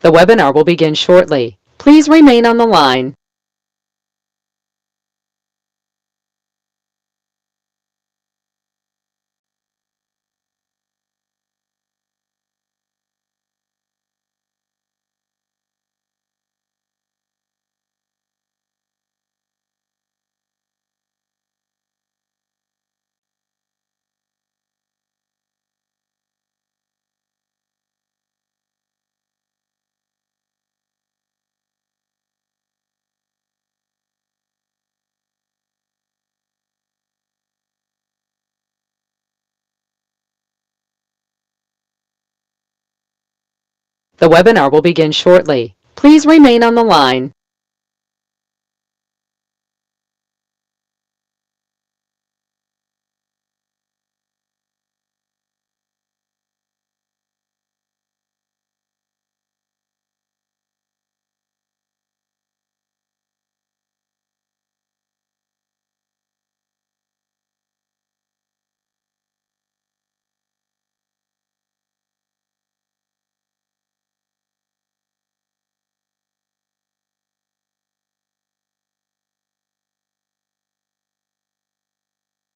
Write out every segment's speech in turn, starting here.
The webinar will begin shortly. Please remain on the line. The webinar will begin shortly. Please remain on the line.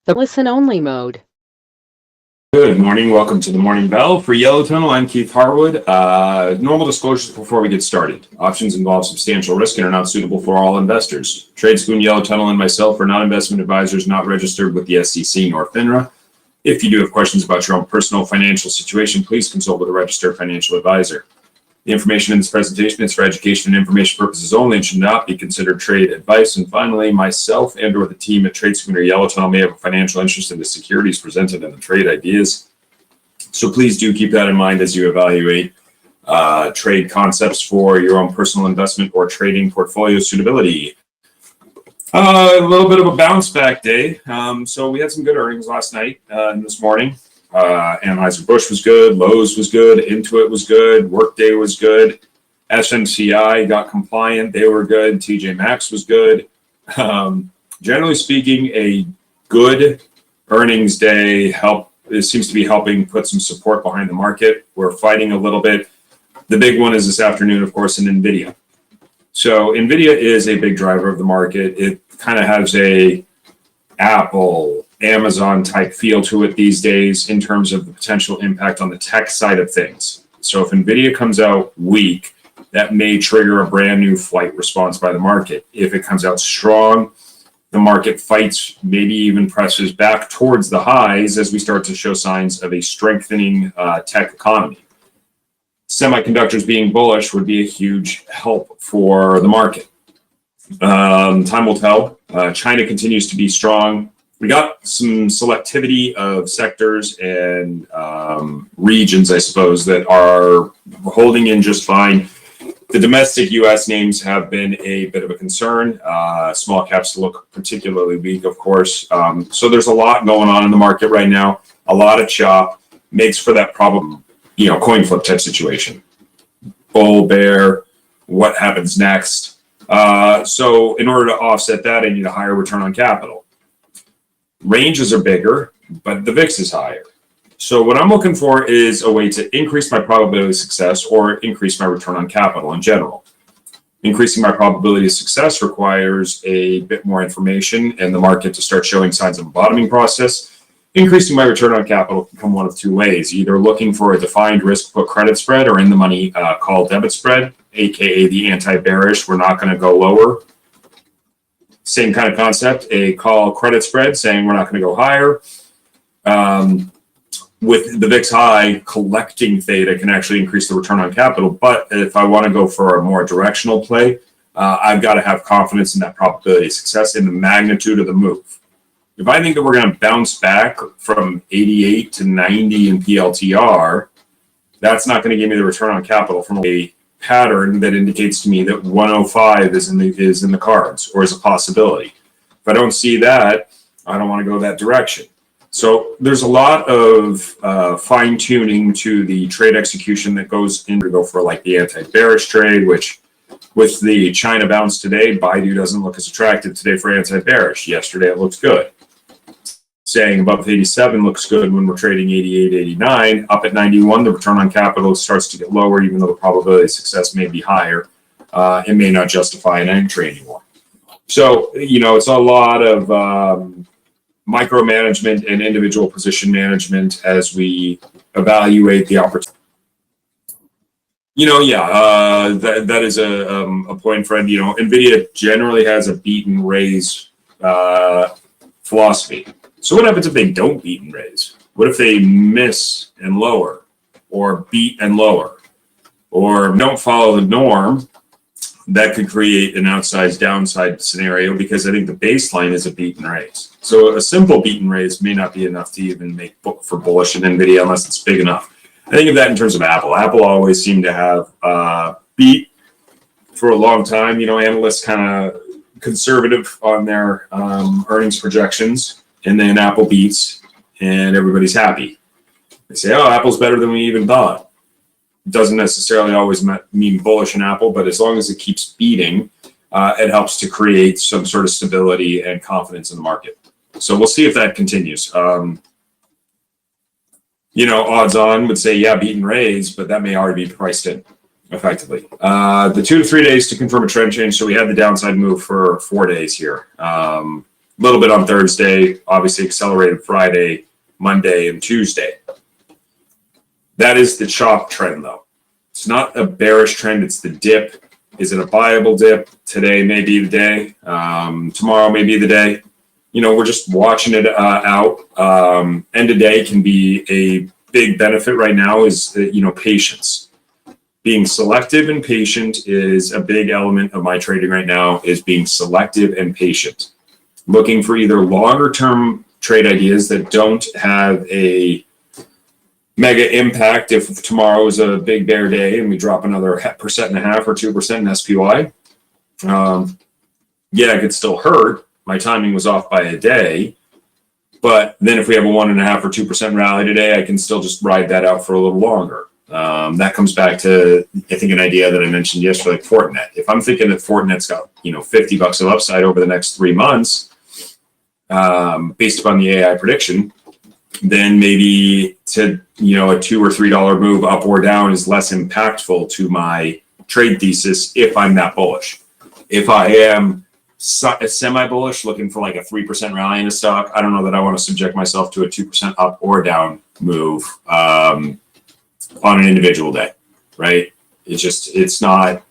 The listen-only mode. Good morning. Welcome to the Morning Bell. For Yellow Tunnel, I'm Keith Harwood. Normal disclosures before we get started. Options involve substantial risk and are not suitable for all investors. Tradespoon, Yellow Tunnel, and myself are not investment advisors, not registered with the SEC nor FINRA. If you do have questions about your own personal financial situation, please consult with a registered financial advisor. The information in this presentation is for education and information purposes only and should not be considered trade advice. And finally, myself and or the team at Tradespoon or Yellow Tunnel may have a financial interest in the securities presented and the trade ideas. So please do keep that in mind as you evaluate trade concepts for your own personal investment or trading portfolio suitability. A little bit of a bounce back day. So we had some good earnings last night and this morning. Anheuser-Busch was good, Lowe's was good, Intuit was good, Workday was good, SMCI got compliant, they were good, TJ Maxx was good. Generally speaking, a good earnings day seems to be helping put some support behind the market. We're fighting a little bit. The big one is this afternoon, of course, in NVIDIA. So NVIDIA is a big driver of the market. It kind of has a Apple, Amazon type feel to it these days in terms of the potential impact on the tech side of things. So if NVIDIA comes out weak, that may trigger a brand new flight response by the market. If it comes out strong, the market fights, maybe even presses back towards the highs as we start to show signs of a strengthening tech economy. Semiconductors being bullish would be a huge help for the market. Time will tell. China continues to be strong. We got some selectivity of sectors and regions, I suppose, that are holding in just fine. The domestic U.S. names have been a bit of a concern. Small caps look particularly weak, of course. So there's a lot going on in the market right now. A lot of chop makes for that problem, coin flip type situation. Bull, bear, what happens next? So in order to offset that, I need a higher return on capital. Ranges are bigger, but the VIX is higher. So what I'm looking for is a way to increase my probability of success or increase my return on capital in general. Increasing my probability of success requires a bit more information and the market to start showing signs of a bottoming process. Increasing my return on capital can come one of two ways, either looking for a defined risk put credit spread or in the money call debit spread, aka the anti-bearish, we're not going to go lower. Same kind of concept, a call credit spread saying we're not going to go higher. With the VIX high, collecting theta can actually increase the return on capital. But if I want to go for a more directional play, I've got to have confidence in that probability of success in the magnitude of the move. If I think that we're going to bounce back from 88 to 90 in PLTR, that's not going to give me the return on capital from a pattern that indicates to me that 105 is in the cards or is a possibility. If I don't see that, I don't want to go that direction. So there's a lot of fine tuning to the trade execution that goes in to go for like the anti-bearish trade, which with the China bounce today, Baidu doesn't look as attractive today for anti-bearish. Yesterday it looked good. saying above 87 looks good when we're trading 88, 89. Up at 91, the return on capital starts to get lower, even though the probability of success may be higher. It may not justify an entry anymore. So, it's a lot of micromanagement and individual position management as we evaluate the opportunity. That is a point, friend. NVIDIA generally has a beat and raise philosophy. So what happens if they don't beat and raise? What if they miss and lower, or beat and lower, or don't follow the norm? That could create an outsized downside scenario, because I think the baseline is a beat and raise. So a simple beat and raise may not be enough to even make for bullish in NVIDIA unless it's big enough. I think of that in terms of Apple. Apple always seemed to have beat for a long time. Analysts kind of conservative on their earnings projections, and then Apple beats and everybody's happy. They say, oh, Apple's better than we even thought. Doesn't necessarily always mean bullish in Apple, but as long as it keeps beating, it helps to create some sort of stability and confidence in the market. So we'll see if that continues. Odds on would say, yeah, beat and raise, but that may already be priced in effectively. The 2 to 3 days to confirm a trend change. So we had the downside move for 4 days here. A little bit on Thursday, obviously accelerated Friday, Monday, and Tuesday. That is the chop trend, though. It's not a bearish trend. It's the dip. Is it a buyable dip? Today may be the day. Tomorrow may be the day. We're just watching it out. End of day can be a big benefit right now is, patience. Being selective and patient is a big element of my trading right now, is being selective and patient. Looking for either longer term trade ideas that don't have a mega impact. If tomorrow is a big bear day and we drop another 1.5% or 2% in SPY, it could still hurt. My timing was off by a day, but then if we have a 1.5% or 2% rally today, I can still just ride that out for a little longer. That comes back to, I think, an idea that I mentioned yesterday, like Fortinet. If I'm thinking that Fortinet's got, $50 of upside over the next 3 months, based upon the AI prediction, then maybe to, a $2 or $3 move up or down is less impactful to my trade thesis if I'm that bullish. If I am semi-bullish, looking for like a 3% rally in a stock, I don't know that I want to subject myself to a 2% up or down move on an individual day, right? It's not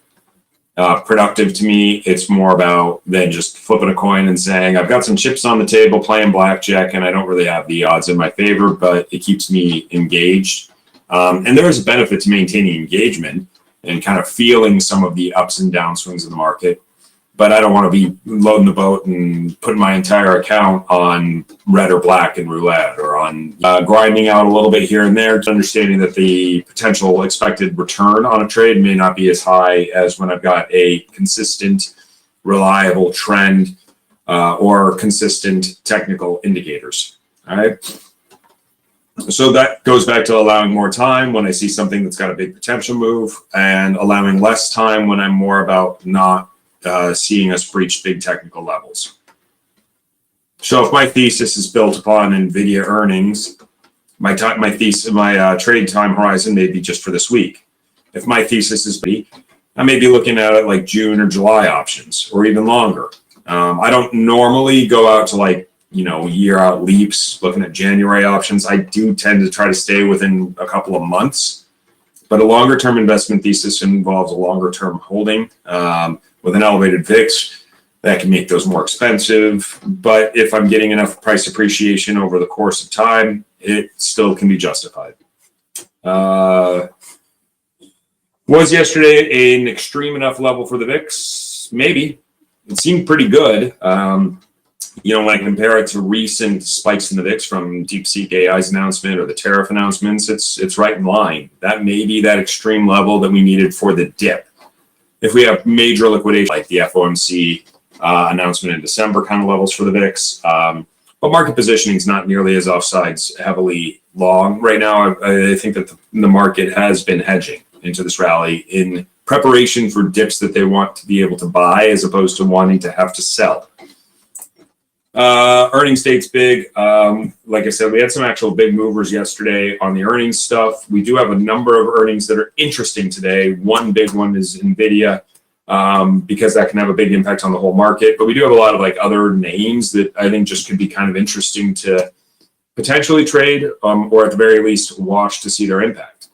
productive to me. It's more about than just flipping a coin and saying, I've got some chips on the table playing blackjack and I don't really have the odds in my favor, but it keeps me engaged. And there is a benefit to maintaining engagement and kind of feeling some of the ups and down swings of the market. But I don't want to be loading the boat and putting my entire account on red or black in roulette, or on grinding out a little bit here and there, understanding that the potential expected return on a trade may not be as high as when I've got a consistent, reliable trend or consistent technical indicators. All right. So that goes back to allowing more time when I see something that's got a big potential move, and allowing less time when I'm more about not seeing us breach big technical levels. So if my thesis is built upon NVIDIA earnings, my trade time horizon may be just for this week. If my thesis is I may be looking at it like June or July options, or even longer. I don't normally go out to year out leaps looking at January options. I do tend to try to stay within a couple of months, but a longer term investment thesis involves a longer term holding. With an elevated VIX, that can make those more expensive. But if I'm getting enough price appreciation over the course of time, it still can be justified. Was yesterday an extreme enough level for the VIX? Maybe. It seemed pretty good. When I compare it to recent spikes in the VIX from DeepSeek AI's announcement or the tariff announcements, it's right in line. That may be that extreme level that we needed for the dip. If we have major liquidation, like the FOMC announcement in December kind of levels for the VIX, but market positioning is not nearly as offsides heavily long right now. I think that the market has been hedging into this rally in preparation for dips that they want to be able to buy, as opposed to wanting to have to sell. Earnings date's big. Like I said, we had some actual big movers yesterday on the earnings stuff. We do have a number of earnings that are interesting today. One big one is NVIDIA, because that can have a big impact on the whole market. But we do have a lot of like other names that I think just could be kind of interesting to potentially trade, or at the very least watch to see their impact.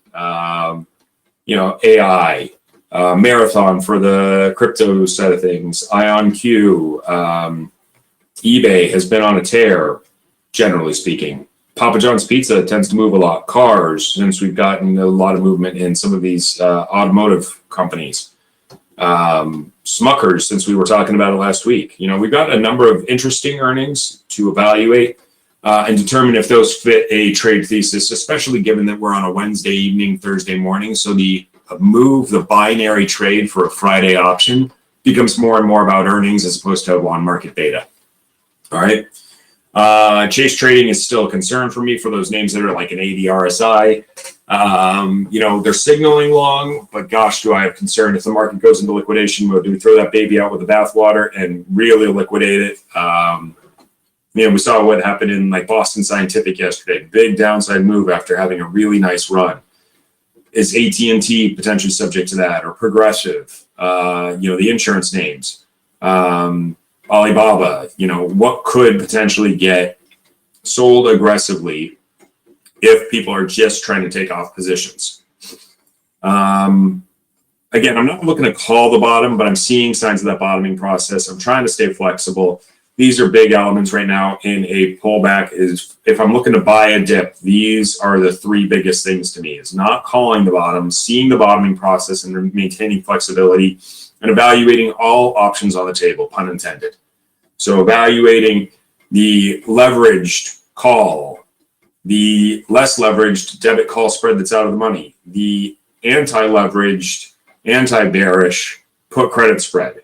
AI, Marathon for the crypto side of things, IonQ, eBay has been on a tear, generally speaking. Papa John's Pizza tends to move a lot. Cars, since we've gotten a lot of movement in some of these automotive companies. Smuckers, since we were talking about it last week. We've got a number of interesting earnings to evaluate and determine if those fit a trade thesis, especially given that we're on a Wednesday evening, Thursday morning. So the binary trade for a Friday option becomes more and more about earnings as opposed to on market data. All right. Chase trading is still a concern for me for those names that are like an 80 RSI. They're signaling long, but gosh, do I have concern if the market goes into liquidation mode? Do we throw that baby out with the bathwater and really liquidate it? We saw what happened in like Boston Scientific yesterday. Big downside move after having a really nice run. Is AT&T potentially subject to that, or Progressive? The insurance names. Alibaba, what could potentially get sold aggressively if people are just trying to take off positions. Again, I'm not looking to call the bottom, but I'm seeing signs of that bottoming process. I'm trying to stay flexible. These are big elements right now in a pullback. Is if I'm looking to buy a dip, these are the three biggest things to me. Is not calling the bottom, seeing the bottoming process and maintaining flexibility, and evaluating all options on the table, pun intended. So evaluating the leveraged call, the less leveraged debit call spread that's out of the money, the anti-leveraged, anti-bearish put credit spread,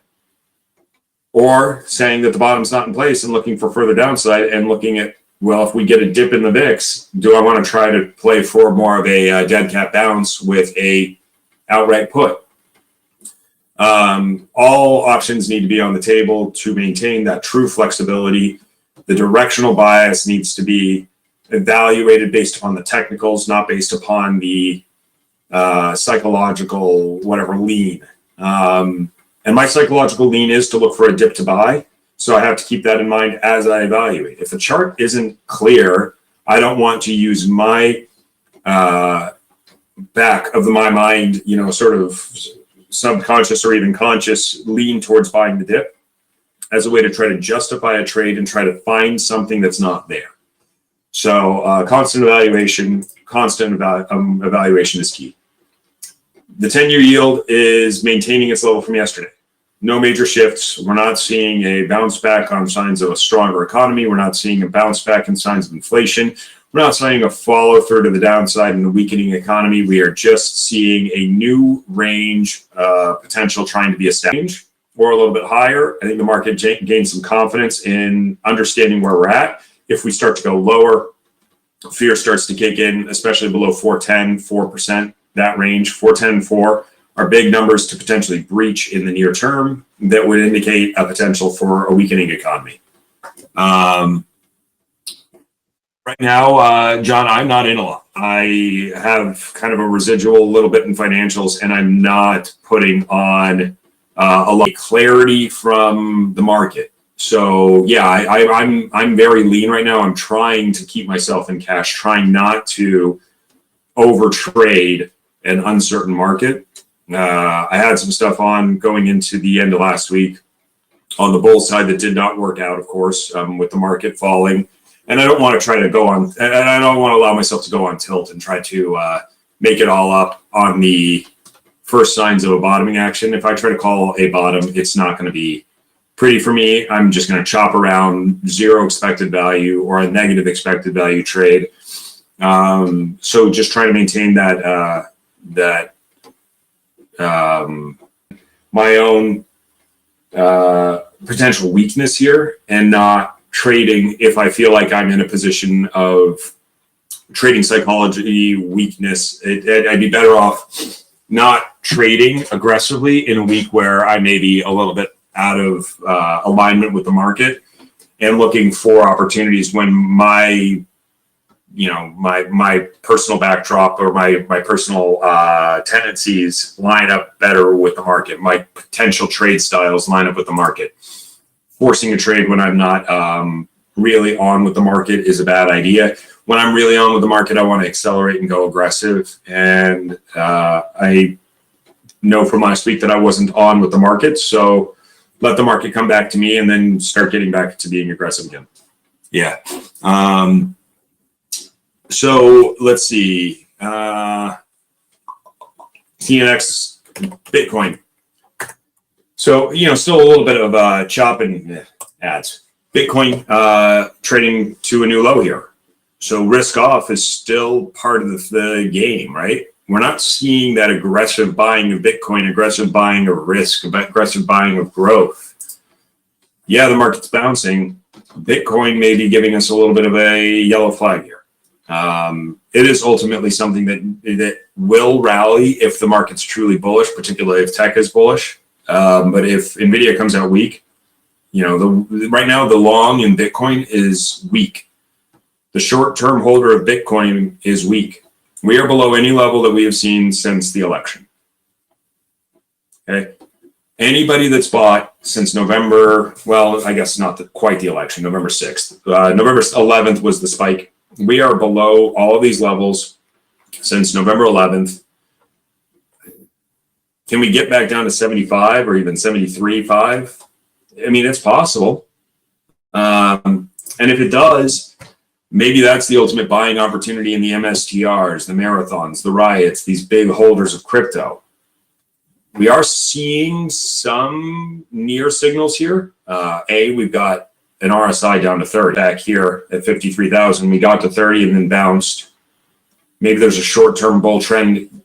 or saying that the bottom's not in place and looking for further downside and looking at, well, if we get a dip in the VIX, do I want to try to play for more of a dead cat bounce with a outright put? All options need to be on the table to maintain that true flexibility. The directional bias needs to be evaluated based upon the technicals, not based upon the psychological lean. And my psychological lean is to look for a dip to buy. So I have to keep that in mind as I evaluate. If the chart isn't clear, I don't want to use my back of my mind, sort of subconscious or even conscious lean towards buying the dip as a way to try to justify a trade and try to find something that's not there. So constant evaluation is key. The 10-year yield is maintaining its level from yesterday. No major shifts. We're not seeing a bounce back on signs of a stronger economy. We're not seeing a bounce back in signs of inflation. We're not seeing a follow through to the downside in the weakening economy. We are just seeing a new range potential trying to be established or a little bit higher. I think the market gained some confidence in understanding where we're at. If we start to go lower, fear starts to kick in, especially below 410, 4%, that range. 410 and 4 are big numbers to potentially breach in the near term that would indicate a potential for a weakening economy. Right now, John, I'm not in a lot. I have kind of a residual little bit in financials, and I'm not putting on a lot of clarity from the market. So yeah, I'm very lean right now. I'm trying to keep myself in cash, trying not to overtrade an uncertain market. I had some stuff on going into the end of last week on the bull side that did not work out, of course, with the market falling. And I don't want to try to go on, and I don't want to allow myself to go on tilt and try to make it all up on the first signs of a bottoming action. If I try to call a bottom, it's not going to be pretty for me. I'm just going to chop around zero expected value or a negative expected value trade. So just try to maintain that my own potential weakness here and not trading if I feel like I'm in a position of trading psychology weakness. I'd be better off not trading aggressively in a week where I may be a little bit out of alignment with the market and looking for opportunities when my personal backdrop or my personal tendencies line up better with the market. My potential trade styles line up with the market. Forcing a trade when I'm not really on with the market is a bad idea. When I'm really on with the market, I want to accelerate and go aggressive. And I know from last week that I wasn't on with the market. So let the market come back to me and then start getting back to being aggressive again. Yeah. So let's see. TNX Bitcoin. So, still a little bit of chopping ads. Bitcoin trading to a new low here. So risk off is still part of the game, right? We're not seeing that aggressive buying of Bitcoin, aggressive buying of risk, aggressive buying of growth. Yeah, the market's bouncing. Bitcoin may be giving us a little bit of a yellow flag here. It is ultimately something that will rally if the market's truly bullish, particularly if tech is bullish. But if NVIDIA comes out weak, right now the long in Bitcoin is weak. The short-term holder of Bitcoin is weak. We are below any level that we have seen since the election. Okay. Anybody that's bought since November, well, I guess not quite the election, November 6th. November 11th was the spike. We are below all of these levels since November 11th. Can we get back down to 75 or even 73.5? I mean, it's possible. And if it does, maybe that's the ultimate buying opportunity in the MSTRs, the marathons, the riots, these big holders of crypto. We are seeing some near signals here. We've got an RSI down to 30 back here at 53,000. We got to 30 and then bounced. Maybe there's a short-term bull trend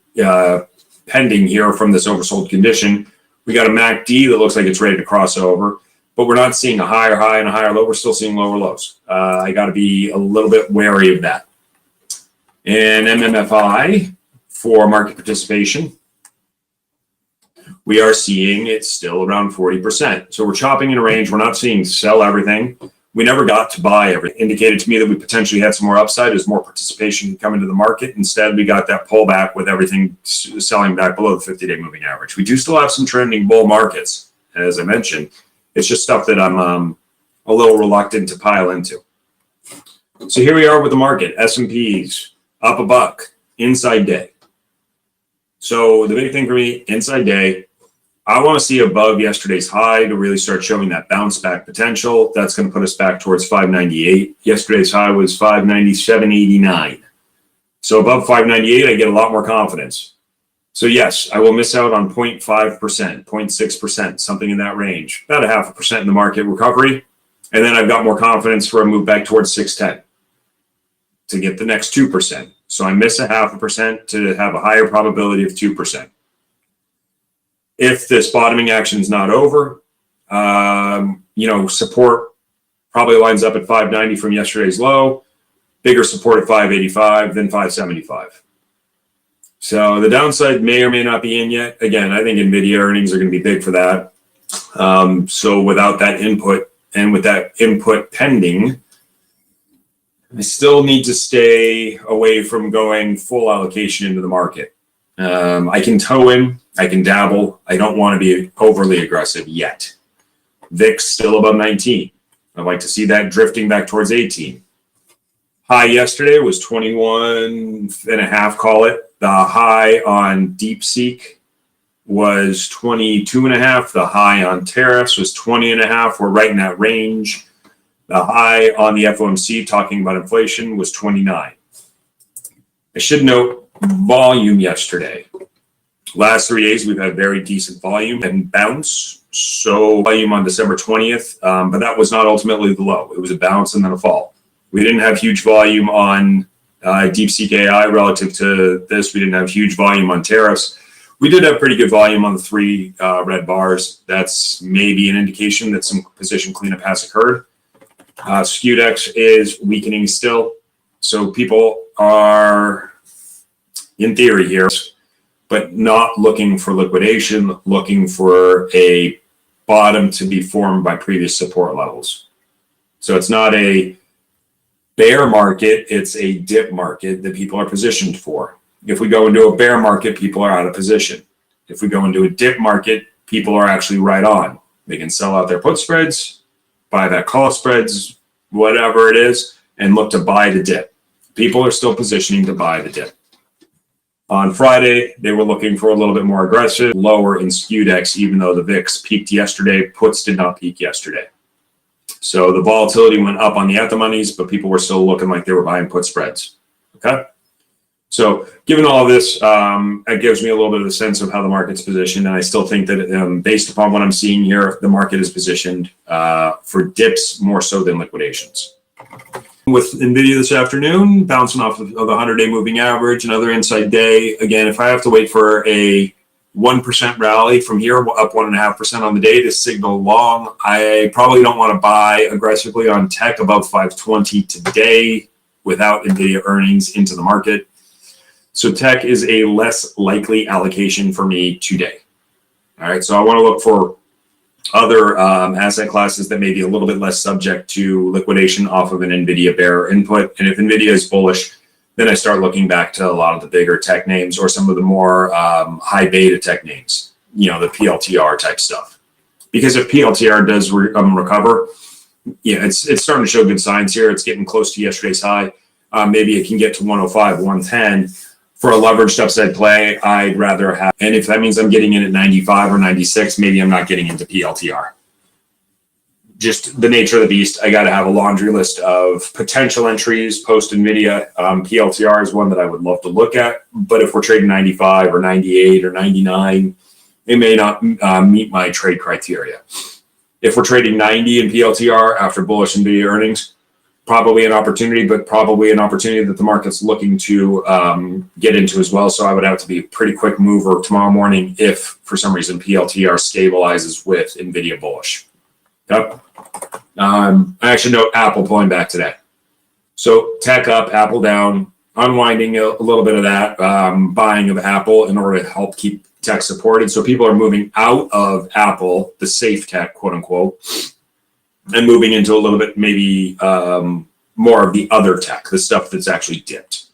pending here from this oversold condition. We got a MACD that looks like it's ready to cross over, but we're not seeing a higher high and a higher low. We're still seeing lower lows. I got to be a little bit wary of that. And MMFI for market participation, we are seeing it's still around 40%. So we're chopping in a range. We're not seeing sell everything. We never got to buy everything. Indicated to me that we potentially had some more upside as more participation come into the market. Instead, we got that pullback with everything selling back below the 50-day moving average. We do still have some trending bull markets, as I mentioned. It's just stuff that I'm a little reluctant to pile into. So here we are with the market. S&Ps up a buck, inside day. So the big thing for me, inside day, I want to see above yesterday's high to really start showing that bounce back potential. That's going to put us back towards 598. Yesterday's high was 597.89. So above 598, I get a lot more confidence. So yes, I will miss out on 0.5%, 0.6%, something in that range, about 0.5% in the market recovery. And then I've got more confidence for a move back towards 610 to get the next 2%. So I miss 0.5% to have a higher probability of 2%. If this bottoming action is not over, support probably lines up at 590 from yesterday's low, bigger support at 585, then 575. So the downside may or may not be in yet. Again, I think NVIDIA earnings are going to be big for that. So without that input and with that input pending, I still need to stay away from going full allocation into the market. I can toe in, I can dabble. I don't want to be overly aggressive yet. VIX still above 19. I'd like to see that drifting back towards 18. High yesterday was 21.5, call it. The high on DeepSeek was 22.5. The high on tariffs was 20.5. We're right in that range. The high on the FOMC talking about inflation was 29. I should note volume yesterday. Last 3 days, we've had very decent volume and bounce. So volume on December 20th, but that was not ultimately the low. It was a bounce and then a fall. We didn't have huge volume on DeepSeek AI relative to this. We didn't have huge volume on tariffs. We did have pretty good volume on the 3 red bars. That's maybe an indication that some position cleanup has occurred. SKUDEX is weakening still. So people are, in theory here, but not looking for liquidation, looking for a bottom to be formed by previous support levels. So it's not a bear market, it's a dip market that people are positioned for. If we go into a bear market, people are out of position. If we go into a dip market, people are actually right on. They can sell out their put spreads, buy that call spreads, whatever it is, and look to buy the dip. People are still positioning to buy the dip. On Friday, they were looking for a little bit more aggressive, lower in SQDEX, even though the VIX peaked yesterday. Puts did not peak yesterday. So the volatility went up on the at the monies, but people were still looking like they were buying put spreads. Okay. So given all of this, it gives me a little bit of a sense of how the market's positioned. And I still think that based upon what I'm seeing here, the market is positioned for dips more so than liquidations. With NVIDIA this afternoon, bouncing off of the 100-day moving average, another inside day. Again, if I have to wait for a 1% rally from here, up 1.5% on the day to signal long, I probably don't want to buy aggressively on tech above 520 today without NVIDIA earnings into the market. So tech is a less likely allocation for me today. All right, so I want to look for other asset classes that may be a little bit less subject to liquidation off of an NVIDIA bear input. And if NVIDIA is bullish, then I start looking back to a lot of the bigger tech names or some of the more high beta tech names, the PLTR type stuff. Because if PLTR does recover, it's starting to show good signs here. It's getting close to yesterday's high. Maybe it can get to 105, 110. For a leveraged upside play, I'd rather have, and if that means I'm getting in at 95 or 96, maybe I'm not getting into PLTR. Just the nature of the beast. I got to have a laundry list of potential entries post NVIDIA. PLTR is one that I would love to look at, but if we're trading 95 or 98 or 99, it may not meet my trade criteria. If we're trading 90 in PLTR after bullish NVIDIA earnings, probably an opportunity, but probably an opportunity that the market's looking to get into as well. So I would have to be a pretty quick mover tomorrow morning if for some reason PLTR stabilizes with NVIDIA bullish. Yep. I actually note Apple pulling back today. So tech up, Apple down, unwinding a little bit of that buying of Apple in order to help keep tech supported. So people are moving out of Apple, the safe tech, quote unquote, and moving into a little bit maybe more of the other tech, the stuff that's actually dipped.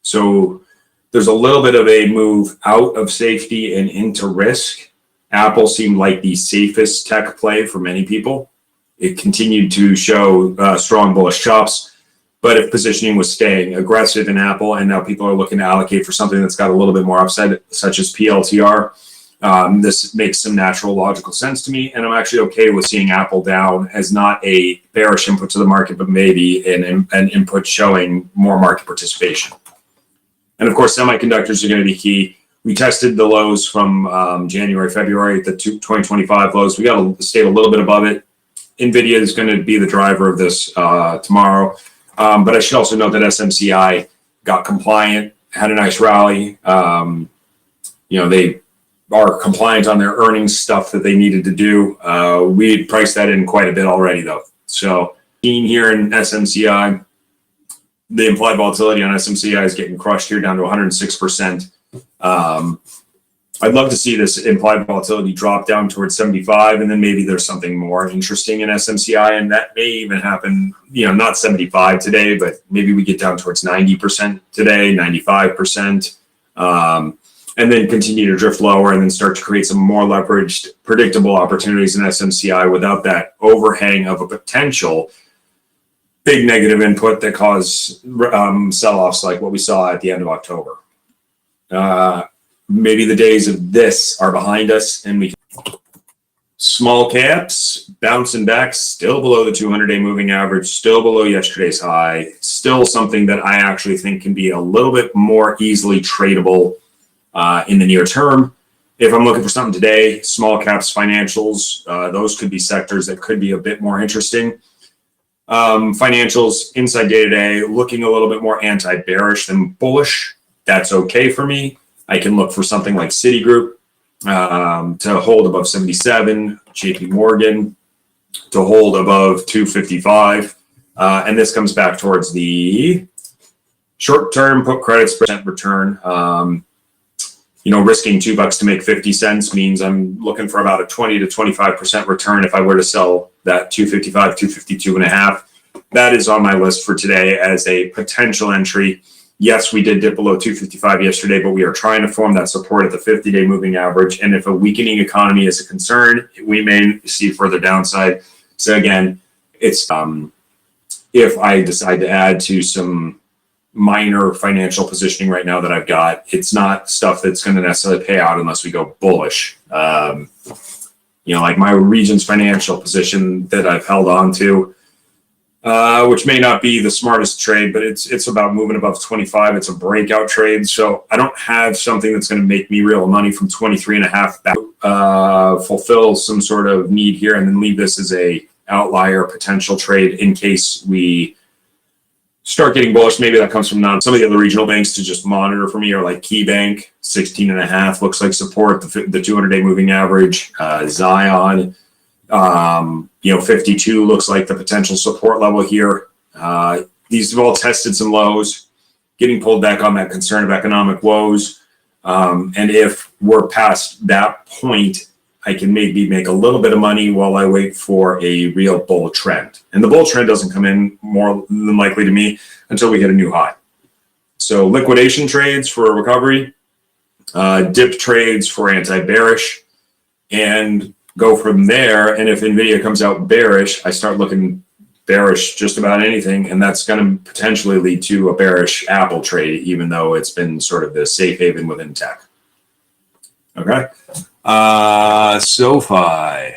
So there's a little bit of a move out of safety and into risk. Apple seemed like the safest tech play for many people. It continued to show strong bullish chops, but if positioning was staying aggressive in Apple and now people are looking to allocate for something that's got a little bit more upside, such as PLTR, this makes some natural logical sense to me, and I'm actually okay with seeing Apple down as not a bearish input to the market, but maybe an input showing more market participation. And of course, semiconductors are going to be key. We tested the lows from January, February, the 2025 lows. We got to stay a little bit above it. NVIDIA is going to be the driver of this tomorrow, but I should also note that SMCI got compliant, had a nice rally. They are compliant on their earnings stuff that they needed to do. We priced that in quite a bit already, though. So, seeing here in SMCI, the implied volatility on SMCI is getting crushed here down to 106%. I'd love to see this implied volatility drop down towards 75, and then maybe there's something more interesting in SMCI, and that may even happen, not 75 today, but maybe we get down towards 90% today, 95%. And then continue to drift lower and then start to create some more leveraged, predictable opportunities in SMCI without that overhang of a potential big negative input that caused sell-offs like what we saw at the end of October. Maybe the days of this are behind us and we can. Small caps bouncing back, still below the 200-day moving average, still below yesterday's high, still something that I actually think can be a little bit more easily tradable in the near term. If I'm looking for something today, small caps, financials, those could be sectors that could be a bit more interesting. Financials, inside day to day, looking a little bit more anti-bearish than bullish. That's okay for me. I can look for something like Citigroup to hold above 77, JP Morgan to hold above 255. And this comes back towards the short-term put credits percent return. Risking $2 to make 50 cents means I'm looking for about a 20 to 25% return if I were to sell that 255, 252 and a half. That is on my list for today as a potential entry. Yes, we did dip below 255 yesterday, but we are trying to form that support at the 50-day moving average. And if a weakening economy is a concern, we may see further downside. So again, it's if I decide to add to some minor financial positioning right now that I've got, it's not stuff that's going to necessarily pay out unless we go bullish. Like my Regions Financial position that I've held on to, which may not be the smartest trade, but it's about moving above 25. It's a breakout trade. So I don't have something that's going to make me real money from 23 and a half back, fulfill some sort of need here and then leave this as a outlier potential trade in case we start getting bullish. Maybe that comes from some of the other regional banks to just monitor for me, or like KeyBank, 16 and a half looks like support, the 200-day moving average, Zion, 52 looks like the potential support level here. These have all tested some lows, getting pulled back on that concern of economic woes. And if we're past that point, I can maybe make a little bit of money while I wait for a real bull trend. And the bull trend doesn't come in more than likely to me until we hit a new high. So liquidation trades for recovery, dip trades for anti-bearish, and go from there. And if NVIDIA comes out bearish, I start looking bearish just about anything. And that's going to potentially lead to a bearish Apple trade, even though it's been sort of the safe haven within tech. Okay. SoFi.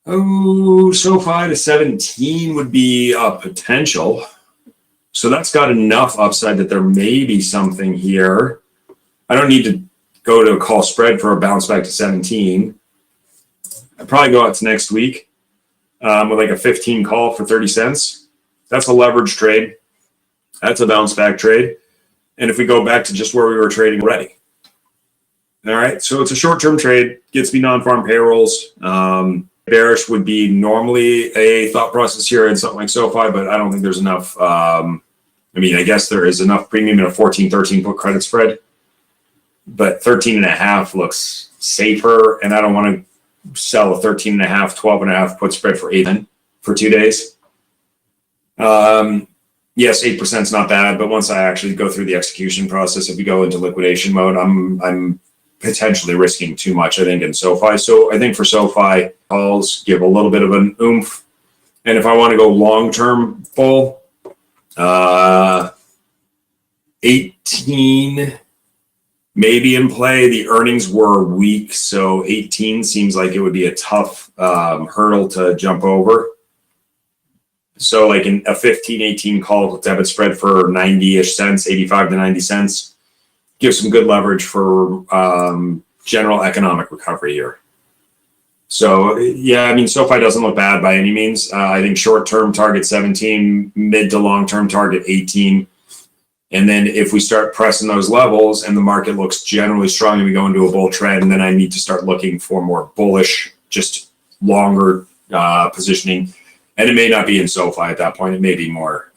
SoFi to 17 would be a potential. So that's got enough upside that there may be something here. I don't need to go to a call spread for a bounce back to 17. I'd probably go out to next week with like a 15 call for 30 cents. That's a leverage trade. That's a bounce back trade. And if we go back to just where we were trading already. All right, so it's a short-term trade, gets me non-farm payrolls. Bearish would be normally a thought process here in something like SoFi, but I don't think there's enough. I guess there is enough premium in a 14, 13 put credit spread, but 13 and a half looks safer, and I don't want to sell a 13 and a half, 12 and a half put spread for 8 for 2 days. Yes, 8% is not bad, but once I actually go through the execution process, if we go into liquidation mode, I'm potentially risking too much, I think, in SoFi. So I think for SoFi, calls give a little bit of an oomph. And if I want to go long-term full, 18 maybe in play. The earnings were weak, so 18 seems like it would be a tough hurdle to jump over. So like in a 15, 18 call with debit spread for 90-ish cents, 85 to 90 cents. Gives some good leverage for general economic recovery here. So, yeah, SoFi doesn't look bad by any means. I think short-term target 17, mid to long-term target 18. And then if we start pressing those levels and the market looks generally strong and we go into a bull trend, then I need to start looking for more bullish, just longer positioning. And it may not be in SoFi at that point. It may be more,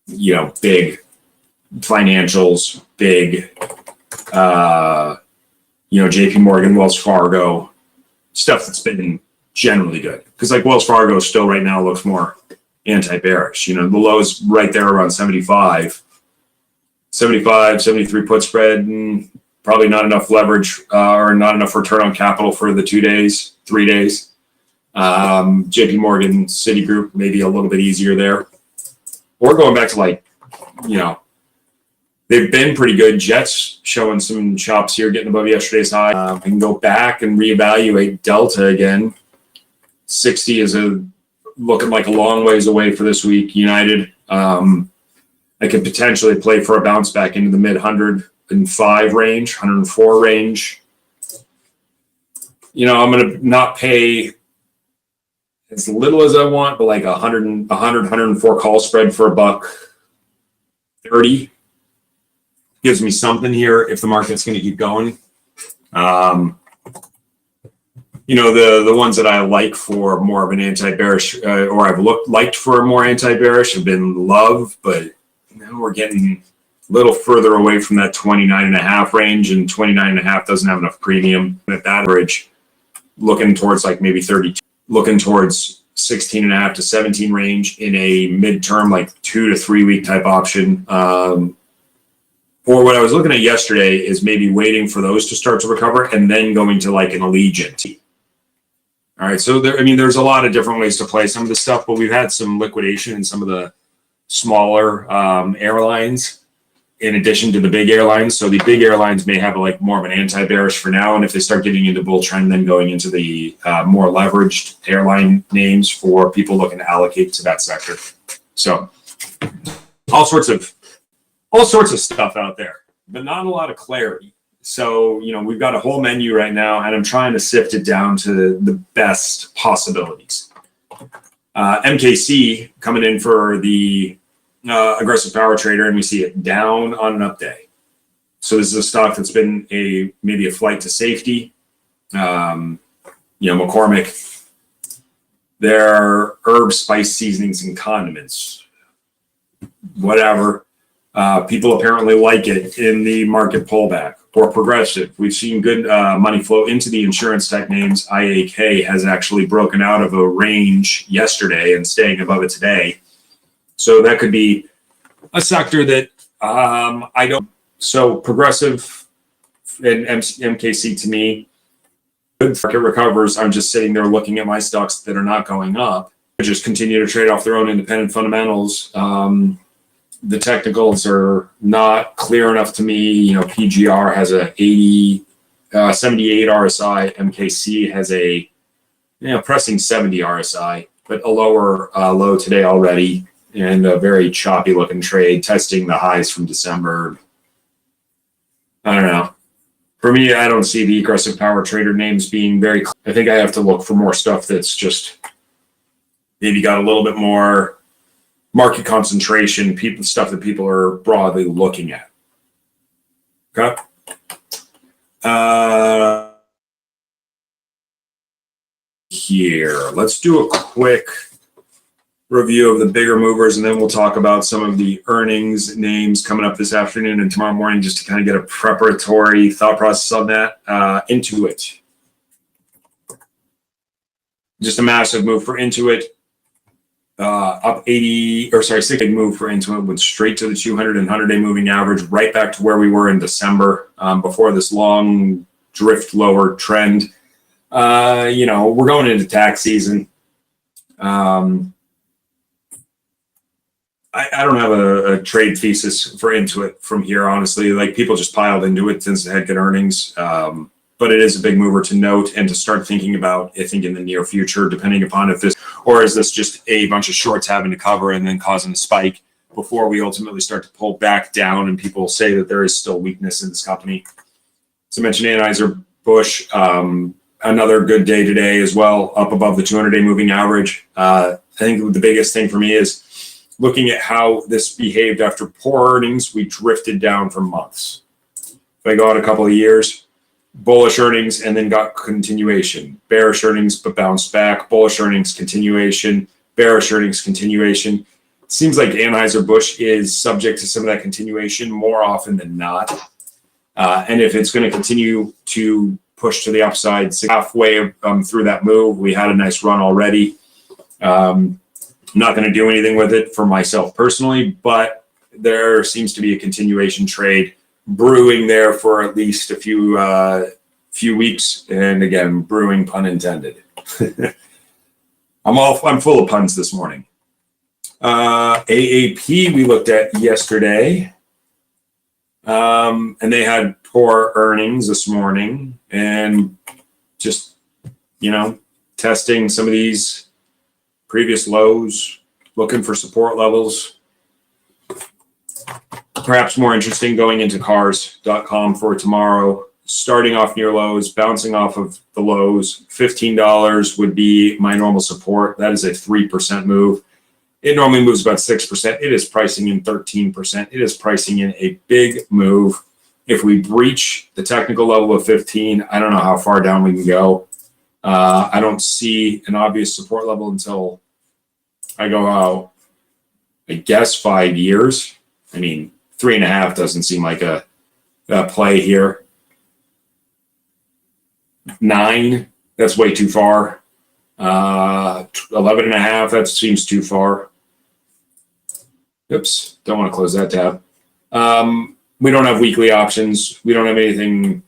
big financials, big, JP Morgan, Wells Fargo, stuff that's been generally good. Because like Wells Fargo still right now looks more anti-bearish. The low's right there around 75, 73 put spread, and probably not enough leverage or not enough return on capital for the 2 days, 3 days. JP Morgan, Citigroup, maybe a little bit easier there. Or going back to they've been pretty good. Jets showing some chops here, getting above yesterday's high. I can go back and reevaluate Delta again. 60 is looking like a long ways away for this week. United, I could potentially play for a bounce back into the mid 105 range, 104 range. I'm going to not pay as little as I want, but like 104 call spread for $1.30. Gives me something here if the market's going to keep going. The ones that I like for more of an anti-bearish, or I've liked for more anti-bearish, have been Love, but now we're getting a little further away from that 29.5 range, and 29.5 doesn't have enough premium at that average. looking towards like maybe 32, looking towards 16 and a half to 17 range in a midterm, like 2 to 3 week type option. Or what I was looking at yesterday is maybe waiting for those to start to recover and then going to like an Allegiant. All right. So there's a lot of different ways to play some of this stuff, but we've had some liquidation in some of the smaller airlines in addition to the big airlines. So the big airlines may have like more of an anti-bearish for now. And if they start getting into bull trend, then going into the more leveraged airline names for people looking to allocate to that sector. So all sorts of stuff out there, but not a lot of clarity. So, we've got a whole menu right now, and I'm trying to sift it down to the best possibilities. MKC coming in for the aggressive power trader, and we see it down on an up day. So this is a stock that's been maybe a flight to safety. McCormick, their herb, spice, seasonings, and condiments, whatever. People apparently like it in the market pullback. For Progressive, we've seen good money flow into the insurance tech names. IAK has actually broken out of a range yesterday and staying above it today. So that could be a sector that I don't. So Progressive and MKC to me, good market recovers. I'm just sitting there looking at my stocks that are not going up. I just continue to trade off their own independent fundamentals. The technicals are not clear enough to me. PGR has a 78 RSI. MKC has a, pressing 70 RSI, but a lower low today already, and a very choppy looking trade, testing the highs from December. I don't know. For me, I don't see the aggressive power trader names being very clear. I think I have to look for more stuff that's just maybe got a little bit more market concentration, stuff that people are broadly looking at. Okay. Here, let's do a quick review of the bigger movers, and then we'll talk about some of the earnings names coming up this afternoon and tomorrow morning, just to kind of get a preparatory thought process on that. Intuit. Just a massive move for Intuit. Up 60 move for Intuit, went straight to the 200 and 100-day moving average, right back to where we were in December before this long drift lower trend. We're going into tax season. I don't have a trade thesis for Intuit from here, honestly. Like, people just piled into it since it had good earnings. But it is a big mover to note and to start thinking about, I think, in the near future, depending upon if this, or is this just a bunch of shorts having to cover and then causing a spike before we ultimately start to pull back down and people say that there is still weakness in this company. So I mentioned Anheuser-Busch, another good day today as well, up above the 200-day moving average. I think the biggest thing for me is looking at how this behaved after poor earnings. We drifted down for months. If I go out a couple of years, bullish earnings and then got continuation. Bearish earnings but bounced back. Bullish earnings, continuation. Bearish earnings, continuation. It seems like Anheuser-Busch is subject to some of that continuation more often than not. And if it's going to continue to push to the upside, halfway through that move, we had a nice run already. I'm not going to do anything with it for myself personally, but there seems to be a continuation trade brewing there for at least a few weeks, and again, brewing pun intended. I'm full of puns this morning. AAP we looked at yesterday, and they had poor earnings this morning, and just testing some of these previous lows, looking for support levels. Perhaps more interesting going into cars.com for tomorrow, starting off near lows, bouncing off of the lows. $15 would be my normal support. That is a 3% move. It normally moves about 6%. It is pricing in 13%. It is pricing in a big move. If we breach the technical level of 15, I don't know how far down we can go. I don't see an obvious support level until I go out, I guess, 5 years. I mean, 3.5 doesn't seem like a play here. 9, That's way too far. 11 and a half, that seems too far. Oops, don't want to close that tab. We don't have weekly options. We don't have anything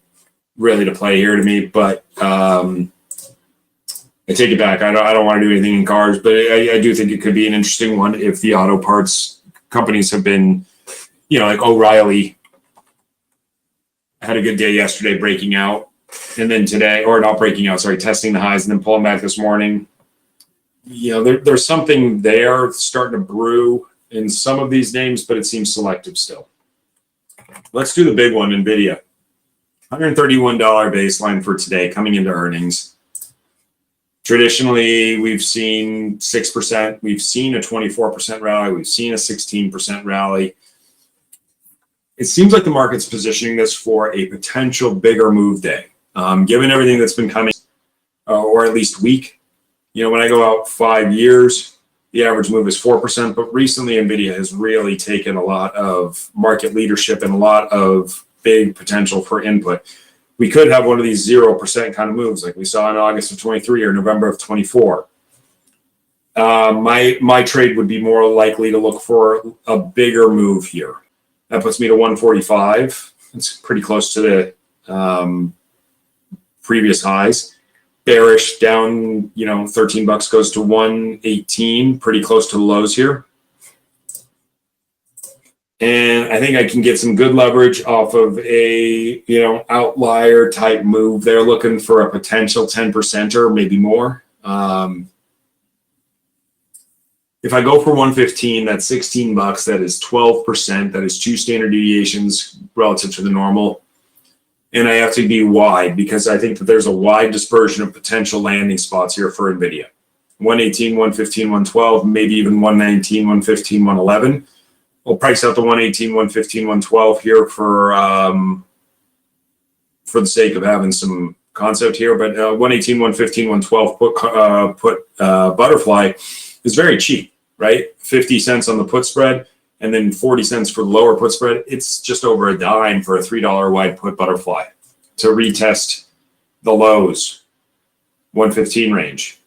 really to play here to me, but I take it back. I don't want to do anything in cars, but I do think it could be an interesting one if the auto parts companies have been, like O'Reilly had a good day yesterday breaking out, and then today, or not breaking out, sorry, testing the highs and then pulling back this morning. There's something there starting to brew in some of these names, but it seems selective still. Let's do the big one, NVIDIA. $131 baseline for today coming into earnings. Traditionally, we've seen 6%. We've seen a 24% rally. We've seen a 16% rally. It seems like the market's positioning this for a potential bigger move day. Given everything that's been coming, or at least weak, when I go out 5 years, the average move is 4%, but recently NVIDIA has really taken a lot of market leadership and a lot of big potential for input. We could have one of these 0% kind of moves like we saw in August of 23 or November of 24. My trade would be more likely to look for a bigger move here. That puts me to 145. It's pretty close to the previous highs. Bearish down, $13 goes to 118, pretty close to the lows here. And I think I can get some good leverage off of a, outlier type move. They're looking for a potential 10% or maybe more. If I go for 115, that's $16. That is 12%. That is 2 standard deviations relative to the normal. And I have to be wide because I think that there's a wide dispersion of potential landing spots here for NVIDIA. 118, 115, 112, maybe even 119, 115, 111. We'll price out the 118, 115, 112 here for the sake of having some concept here. But 118, 115, 112 put butterfly is very cheap, right? 50 cents on the put spread and then 40 cents for the lower put spread. It's just over a dime for a $3 wide put butterfly to retest the lows, 115 range.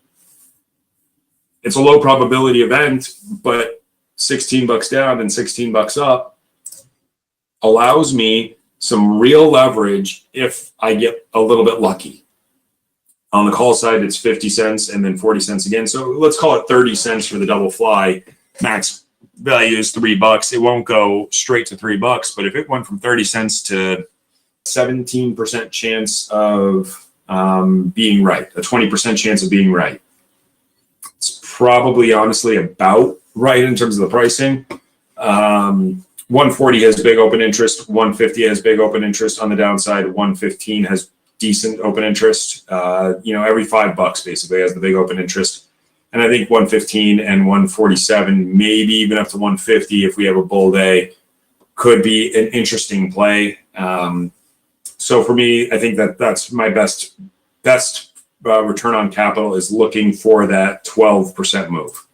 It's a low probability event, but $16 down and $16 up allows me some real leverage if I get a little bit lucky. On the call side, it's 50 cents and then 40 cents again. So let's call it 30 cents for the double fly. Max value is $3. It won't go straight to $3, but if it went from 30 cents to 17% chance of being right, a 20% chance of being right, it's probably honestly about right in terms of the pricing. 140 has big open interest. 150 has big open interest on the downside. 115 has decent open interest. Every $5 basically has the big open interest. And I think 115 and 147, maybe even up to 150 if we have a bull day, could be an interesting play. So for me, I think that's my best return on capital is looking for that 12% move.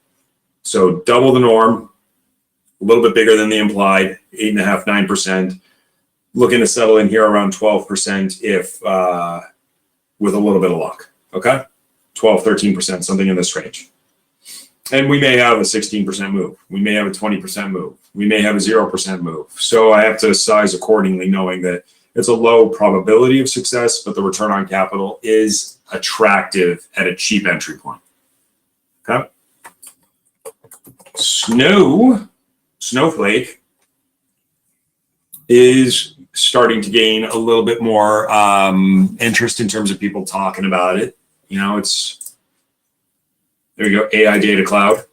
So double the norm, a little bit bigger than the implied, 8.5%, 9%. Looking to settle in here around 12% if with a little bit of luck. Okay, 12, 13%, something in this range. And we may have a 16% move. We may have a 20% move. We may have a 0% move. So I have to size accordingly, knowing that it's a low probability of success, but the return on capital is attractive at a cheap entry point. Okay. Snowflake is starting to gain a little bit more interest in terms of people talking about it. It's, there you go, AI data cloud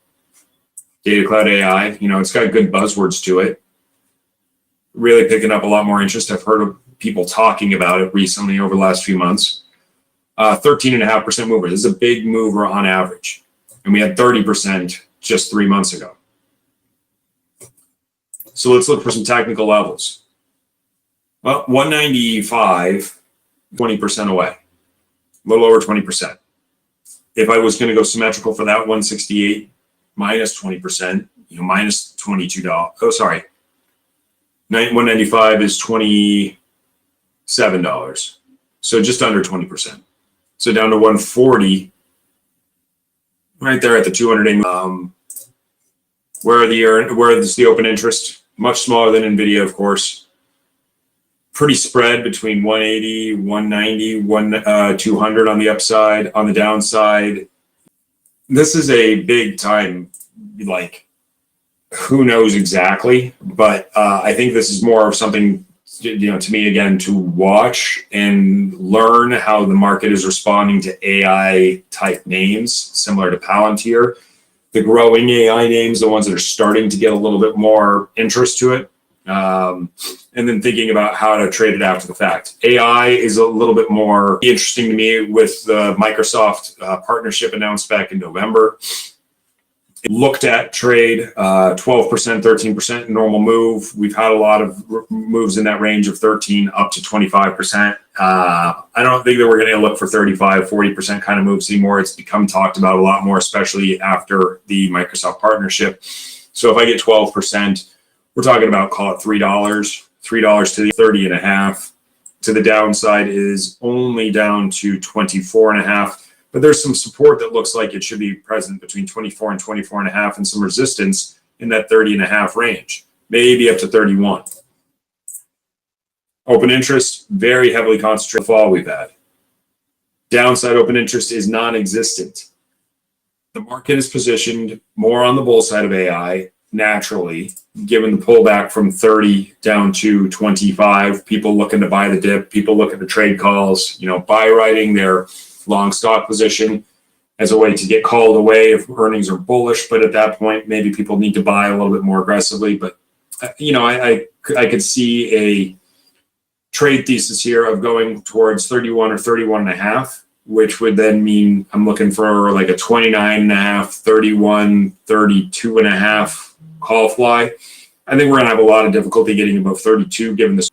AI. It's got good buzzwords to it. Really picking up a lot more interest. I've heard of people talking about it recently over the last few months. 13.5% mover. This is a big mover on average. And we had 30% just 3 months ago. So let's look for some technical levels. Well, 195, 20% away, a little over 20%. If I was going to go symmetrical for that, 168 minus 20%, minus $22. Oh, sorry. 195 is $27. So just under 20%. So down to 140, right there at the 200 where is the open interest? Much smaller than NVIDIA, of course. Pretty spread between 180, 190, 200 on the upside. On the downside, this is a big time, like, who knows exactly, but I think this is more of something, to me, again, to watch and learn how the market is responding to AI type names, similar to Palantir. The growing AI names, the ones that are starting to get a little bit more interest to it, and then thinking about how to trade it after the fact. AI is a little bit more interesting to me with the Microsoft partnership announced back in November. It looked at trade 12%, 13% normal move. We've had a lot of moves in that range of 13 up to 25%. I don't think that we're going to look for 35, 40% kind of moves anymore. It's become talked about a lot more, especially after the Microsoft partnership. So if I get 12%, we're talking about, call it $3 to the 30 and a half. To the downside is only down to 24 and a half. But there's some support that looks like it should be present between 24 and 24 and a half, and some resistance in that 30 and a half range, maybe up to 31. Open interest, very heavily concentrated fall we've had. Downside open interest is non-existent. The market is positioned more on the bull side of AI naturally, given the pullback from 30 down to 25. People looking to buy the dip, people looking to trade calls, buy writing their long stock position as a way to get called away if earnings are bullish. But at that point, maybe people need to buy a little bit more aggressively. But, I could see a trade thesis here of going towards 31 or 31 and a half, which would then mean I'm looking for like a 29 and a half, 31, 32 and a half call fly. I think we're going to have a lot of difficulty getting above 32, given this,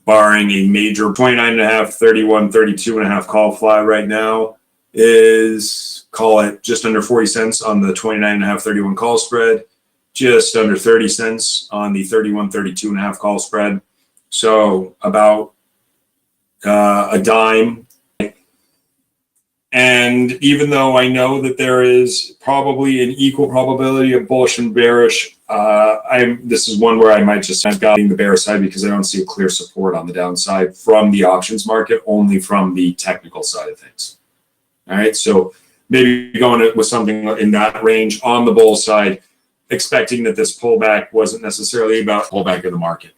barring a major 29 and a half, 31, 32 and a half call fly right now is, call it just under 40 cents on the 29 and a half, 31 call spread, just under 30 cents on the 31, 32 and a half call spread. So about a dime. And even though I know that there is probably an equal probability of bullish and bearish, this is one where I might just have gotten the bear side because I don't see a clear support on the downside from the options market, only from the technical side of things. All right, so maybe going with something in that range on the bull side, expecting that this pullback wasn't necessarily about pullback of the market.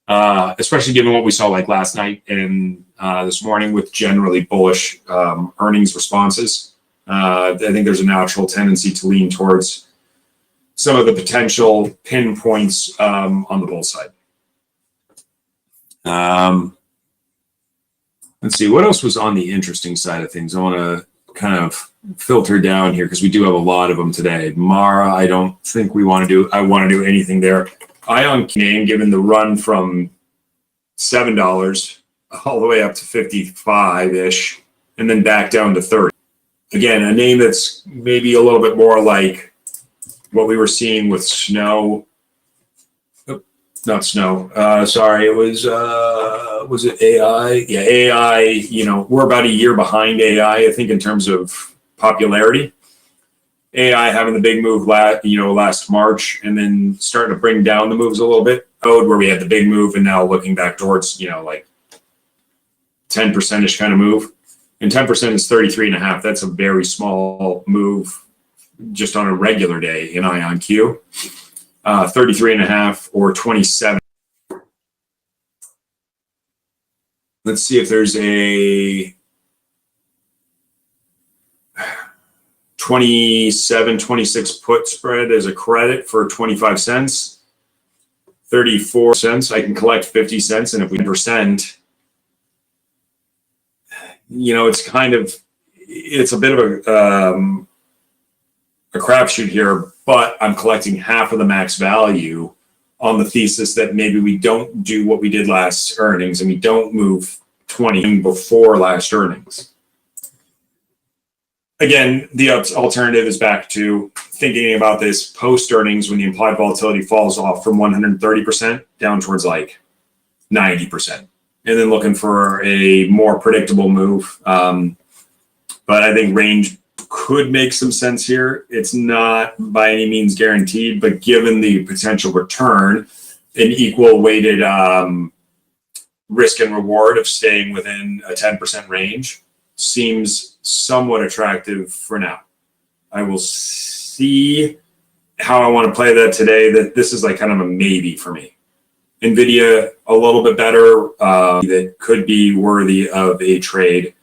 Especially given what we saw like last night and this morning with generally bullish earnings responses. I think there's a natural tendency to lean towards some of the potential pinpoints on the bull side. Let's see, what else was on the interesting side of things? I want to kind of filter down here because we do have a lot of them today. Mara, I don't think I want to do anything there. Ion name, given the run from $7 all the way up to 55-ish, and then back down to 30. Again, a name that's maybe a little bit more like what we were seeing with Snow. Not Snow. Sorry, it was it AI? Yeah, AI. We're about a year behind AI, I think, in terms of popularity. AI having the big move last March, and then starting to bring down the moves a little bit. Where we had the big move, and now looking back towards like 10%ish kind of move, and 10% is 33 and a half. That's a very small move just on a regular day in IonQ. 33 and a half or 27. Let's see if there's a 27, 26 put spread as a credit for 25 cents, 34 cents. I can collect 50 cents. And if we percent, it's a bit of a crapshoot here, but I'm collecting half of the max value on the thesis that maybe we don't do what we did last earnings and we don't move 20 before last earnings. Again, the alternative is back to thinking about this post earnings when the implied volatility falls off from 130% down towards like 90%, and then looking for a more predictable move. but I think range could make some sense here. It's not by any means guaranteed, but given the potential return, an equal weighted risk and reward of staying within a 10% range seems somewhat attractive for now. I will see how I want to play that today. That this is like kind of a maybe for me. NVIDIA a little bit better, that could be worthy of a trade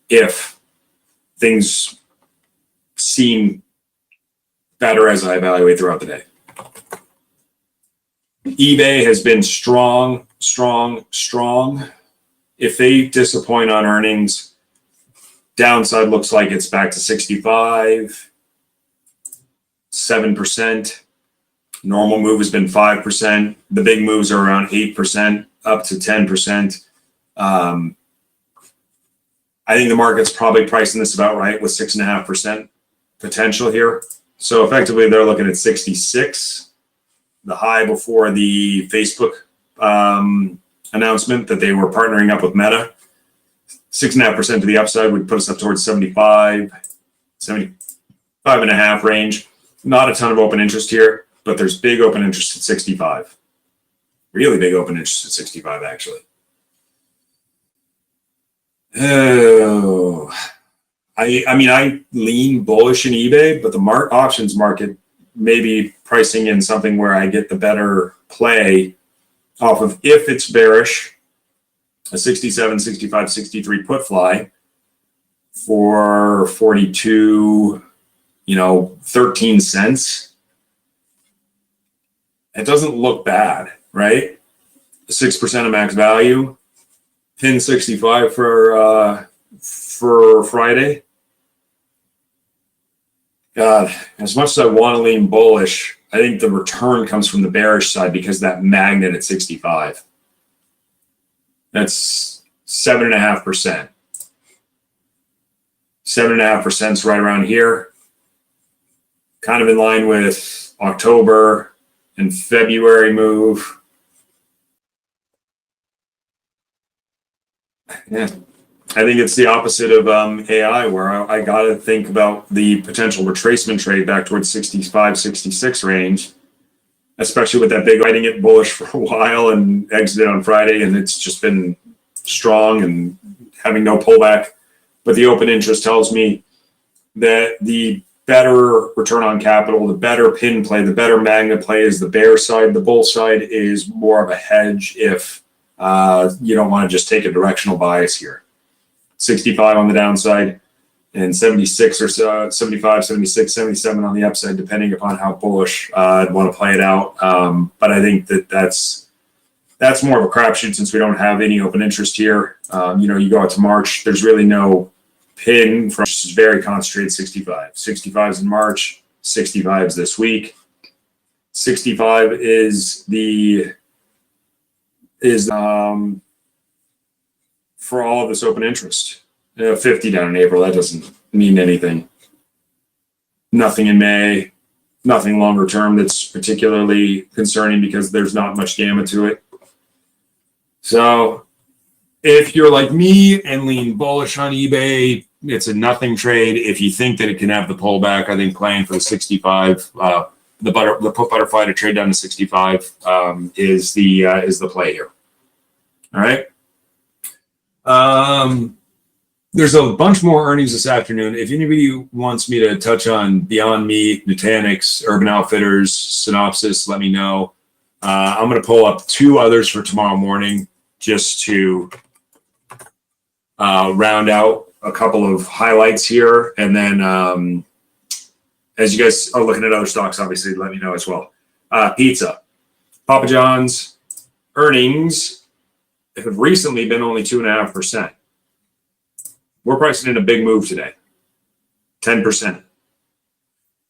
if things seem better as I evaluate throughout the day. eBay has been strong. If they disappoint on earnings, downside looks like it's back to 65, 7%. Normal move has been 5%. The big moves are around 8%, up to 10%. I think the market's probably pricing this about right with 6.5% potential here. So effectively, they're looking at 66. The high before the Facebook announcement that they were partnering up with Meta. 6.5% to the upside would put us up towards 75 and a half range. Not a ton of open interest here, but there's big open interest at 65. Really big open interest at 65, actually. Oh, I mean, I lean bullish in eBay, but the options market may be pricing in something where I get the better play off of, if it's bearish, a 67, 65, 63 put fly for 42, 13 cents. It doesn't look bad, right? 6% of max value, pin 65 for Friday. God, as much as I want to lean bullish, I think the return comes from the bearish side because that magnet at 65. That's 7.5%. 7.5% is right around here. Kind of in line with October and February move. Yeah. I think it's the opposite of AI, where I got to think about the potential retracement trade back towards 65, 66 range, especially with that big riding it bullish for a while and exited on Friday, and it's just been strong and having no pullback. But the open interest tells me that the better return on capital, the better pin play, the better magnet play is the bear side. The bull side is more of a hedge if you don't want to just take a directional bias here. 65 on the downside and 76 or so, 75, 76, 77 on the upside, depending upon how bullish I'd want to play it out. But I think that's more of a crapshoot since we don't have any open interest here. You go out to March, there's really no pin from, just very concentrated 65. 65s in March, 65s this week. 65 is for all of this open interest. 50 down in April, that doesn't mean anything. Nothing in May, nothing longer term that's particularly concerning because there's not much gamma to it. So if you're like me and lean bullish on eBay, it's a nothing trade. If you think that it can have the pullback, I think playing for the 65, the put butterfly to trade down to 65 is the play here. All right. There's a bunch more earnings this afternoon. If anybody wants me to touch on Beyond Meat, Nutanix, Urban Outfitters, Synopsys, let me know. I'm going to pull up two others for tomorrow morning just to round out a couple of highlights here. And then as you guys are looking at other stocks, obviously, let me know as well. Pizza. Papa John's earnings have recently been only 2.5%. We're pricing in a big move today, 10%.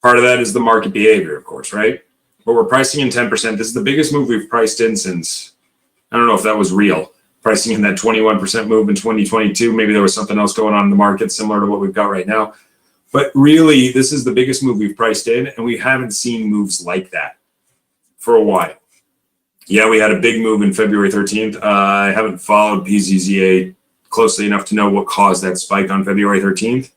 Part of that is the market behavior, of course, right? But we're pricing in 10%. This is the biggest move we've priced in since, I don't know if that was real, pricing in that 21% move in 2022. Maybe there was something else going on in the market similar to what we've got right now. But really, this is the biggest move we've priced in, and we haven't seen moves like that for a while. Yeah, we had a big move in February 13th. I haven't followed PZZA closely enough to know what caused that spike on February 13th.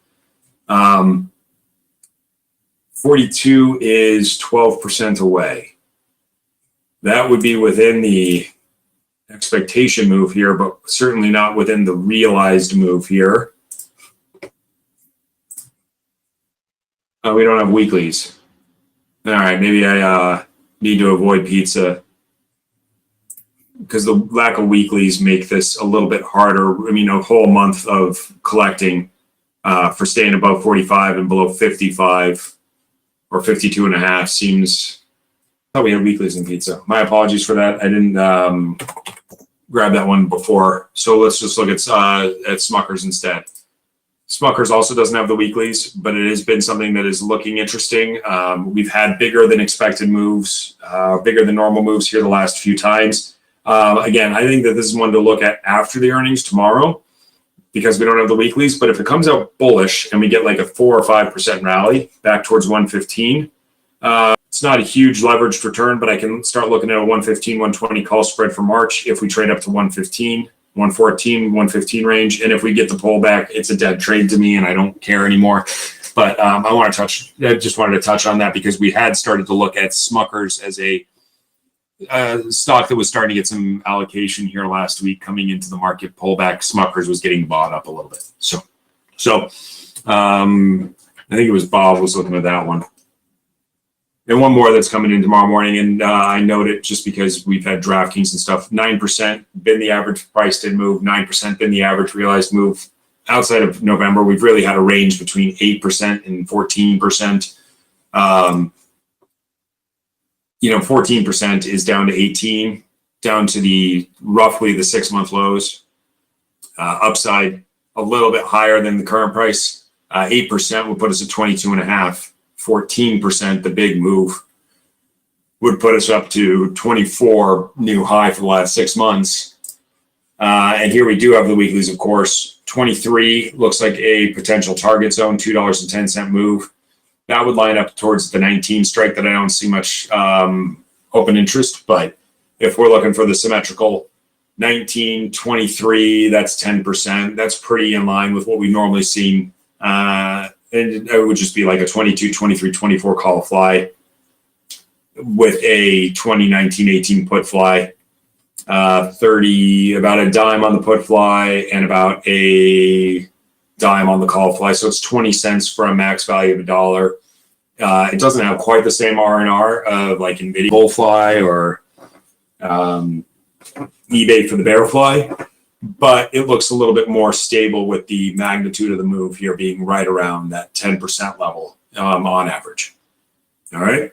42 is 12% away. That would be within the expectation move here, but certainly not within the realized move here. We don't have weeklies. All right, maybe I need to avoid pizza because the lack of weeklies make this a little bit harder. I mean, a whole month of collecting for staying above 45 and below 55 or 52 and a half seems. I thought we had weeklies in pizza. My apologies for that. I didn't grab that one before. So let's just look at Smucker's instead. Smucker's also doesn't have the weeklies, but it has been something that is looking interesting. We've had bigger than expected moves, bigger than normal moves here the last few times. Again, I think that this is one to look at after the earnings tomorrow because we don't have the weeklies. But if it comes out bullish and we get like a 4 or 5% rally back towards 115, it's not a huge leveraged return, but I can start looking at a 115, 120 call spread for March if we trade up to 115. 114, 115 range. And if we get the pullback, it's a dead trade to me and I don't care anymore. But I just wanted to touch on that because we had started to look at Smucker's as a stock that was starting to get some allocation here last week coming into the market pullback. Smucker's was getting bought up a little bit. So I think it was Bob was looking at that one. And one more that's coming in tomorrow morning, and I note it just because we've had DraftKings and stuff. 9% been the average price did move. 9% been the average realized move. Outside of November, we've really had a range between 8% and 14%. 14% is down to 18, down to the roughly the 6-month lows. Upside a little bit higher than the current price. 8% would put us at 22.5. 14%, the big move, would put us up to 24 new high for the last 6 months. And here we do have the weeklies, of course. 23 looks like a potential target zone, $2.10 move. That would line up towards the 19 strike that I don't see much open interest. But if we're looking for the symmetrical 19, 23, that's 10%. That's pretty in line with what we've normally seen. And it would just be like a 22, 23, 24 call fly with a 2019-18 put fly, 30, about a dime on the put fly and about a dime on the call fly. So it's 20 cents for a max value of $1. It doesn't have quite the same R&R of like NVIDIA bull fly or eBay for the bear fly. But it looks a little bit more stable with the magnitude of the move here being right around that 10% level on average. All right.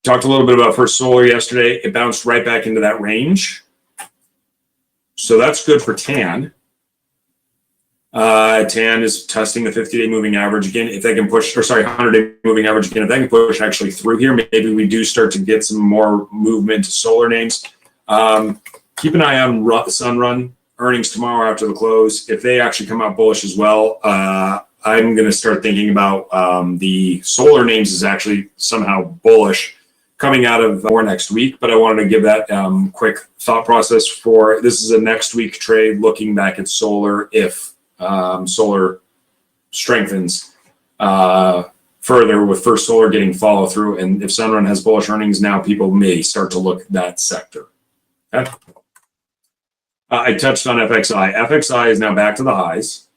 Talked a little bit about First Solar yesterday. It bounced right back into that range. So that's good for TAN. TAN is testing the 50-day moving average again. If they can push, 100-day moving average again, if they can push actually through here, maybe we do start to get some more movement to solar names. Keep an eye on Sunrun earnings tomorrow after the close. If they actually come out bullish as well, I'm going to start thinking about the solar names is actually somehow bullish coming out of more next week. But I wanted to give that quick thought process for this is a next week trade looking back at solar if solar strengthens further with First Solar getting follow through. And if Sunrun has bullish earnings now, people may start to look at that sector. Okay. I touched on FXI. FXI is now back to the highs.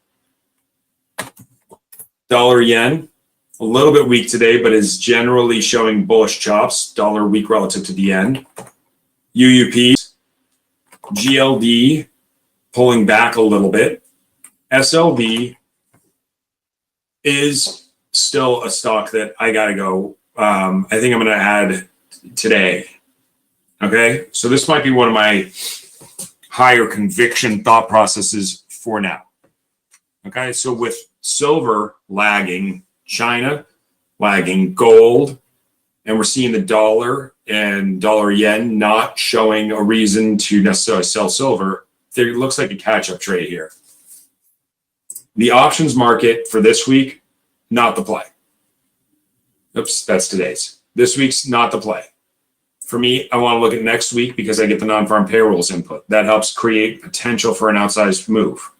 Dollar yen, a little bit weak today, but is generally showing bullish chops. Dollar weak relative to the yen. UUP, GLD pulling back a little bit. SLV is still a stock that I got to go. I think I'm going to add today. Okay. So this might be one of my higher conviction thought processes for now. Okay. So with silver lagging, China lagging, gold, and we're seeing the dollar and dollar yen not showing a reason to necessarily sell silver, there looks like a catch-up trade here. The options market for this week, not the play. Oops, that's today's. This week's not the play. For me, I want to look at next week because I get the non-farm payrolls input. That helps create potential for an outsized move.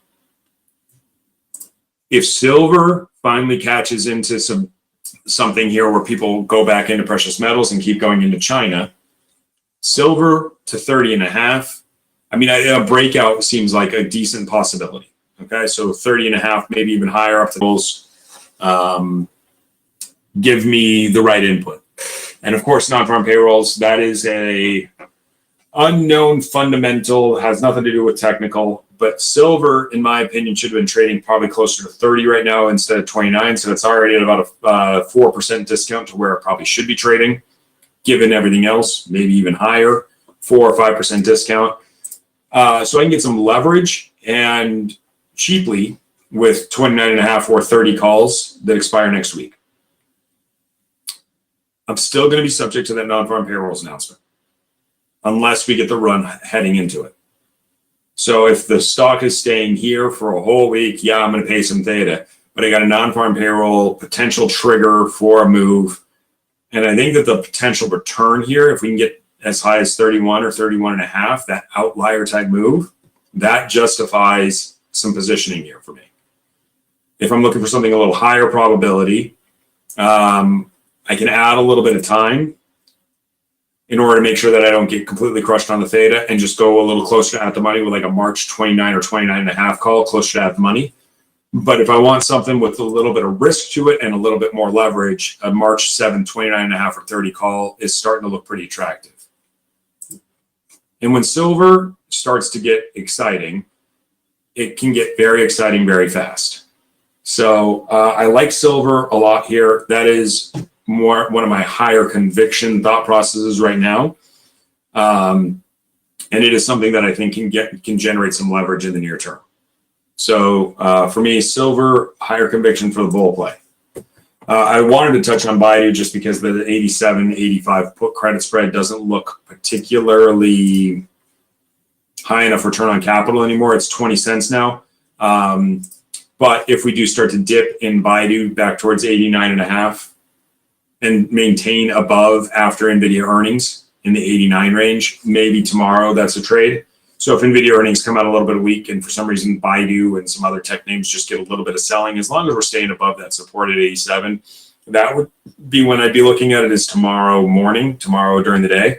If silver finally catches into something here where people go back into precious metals and keep going into China, silver to 30.5. I mean, a breakout seems like a decent possibility. Okay, so 30.5, maybe even higher up to those, give me the right input. And of course, non-farm payrolls, that is a unknown fundamental, has nothing to do with technical, but silver, in my opinion, should have been trading probably closer to 30 right now instead of 29. So it's already at about a 4% discount to where it probably should be trading, given everything else, maybe even higher, 4 or 5% discount. So I can get some leverage and cheaply with 29.5 or 30 calls that expire next week. I'm still going to be subject to that non-farm payrolls announcement unless we get the run heading into it. So if the stock is staying here for a whole week, yeah, I'm going to pay some theta, but I got a non-farm payroll potential trigger for a move. And I think that the potential return here, if we can get as high as 31 or 31.5, that outlier type move, that justifies some positioning here for me. If I'm looking for something a little higher probability, I can add a little bit of time in order to make sure that I don't get completely crushed on the theta and just go a little closer to at the money with like a March 29 or 29.5 call closer to at the money. But if I want something with a little bit of risk to it and a little bit more leverage, a March 7, 29.5 or 30 call is starting to look pretty attractive. And when silver starts to get exciting, it can get very exciting very fast. So I like silver a lot here. That is one of my higher conviction thought processes right now. And it is something that I think can generate some leverage in the near term. So for me, silver, higher conviction for the bull play. I wanted to touch on Baidu just because the 87, 85 put credit spread doesn't look particularly high enough return on capital anymore. It's 20 cents now. But if we do start to dip in Baidu back towards 89.5 and maintain above after NVIDIA earnings in the 89 range, maybe tomorrow that's a trade. So if NVIDIA earnings come out a little bit weak and for some reason Baidu and some other tech names just get a little bit of selling, as long as we're staying above that support at 87, that would be when I'd be looking at it as tomorrow morning, tomorrow during the day.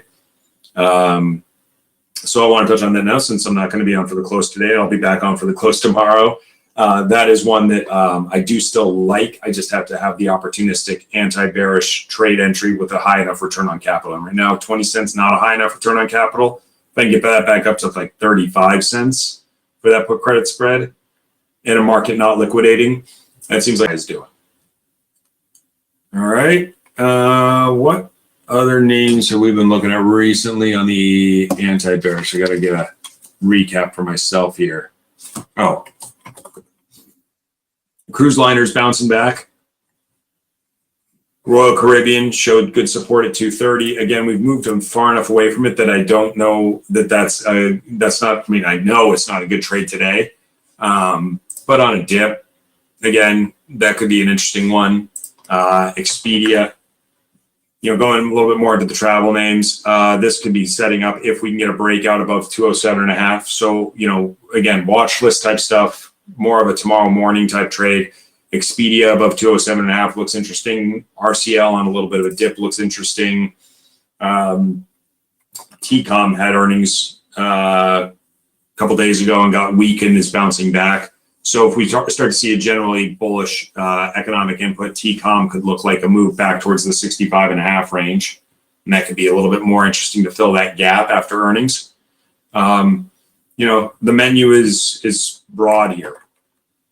So I want to touch on that now since I'm not going to be on for the close today. I'll be back on for the close tomorrow. That is one that I do still like. I just have to have the opportunistic anti-bearish trade entry with a high enough return on capital. And right now, 20 cents, not a high enough return on capital. If I can get that back up to like 35 cents for that put credit spread in a market not liquidating, that seems like it's doing. All right. What other names have we been looking at recently on the anti-bearish? I got to get a recap for myself here. Oh, cruise liners bouncing back. Royal Caribbean showed good support at 230. Again, we've moved them far enough away from it that I don't know that that's not, I mean, I know it's not a good trade today. But on a dip, again, that could be an interesting one. Expedia, going a little bit more into the travel names. This could be setting up if we can get a breakout above 207.5. So, again, watch list type stuff, more of a tomorrow morning type trade. Expedia above 207.5 looks interesting. RCL on a little bit of a dip looks interesting. TCOM had earnings a couple days ago and got weak and is bouncing back. So if we start to see a generally bullish economic input, TCOM could look like a move back towards the 65.5 range. And that could be a little bit more interesting to fill that gap after earnings. The menu is broad here.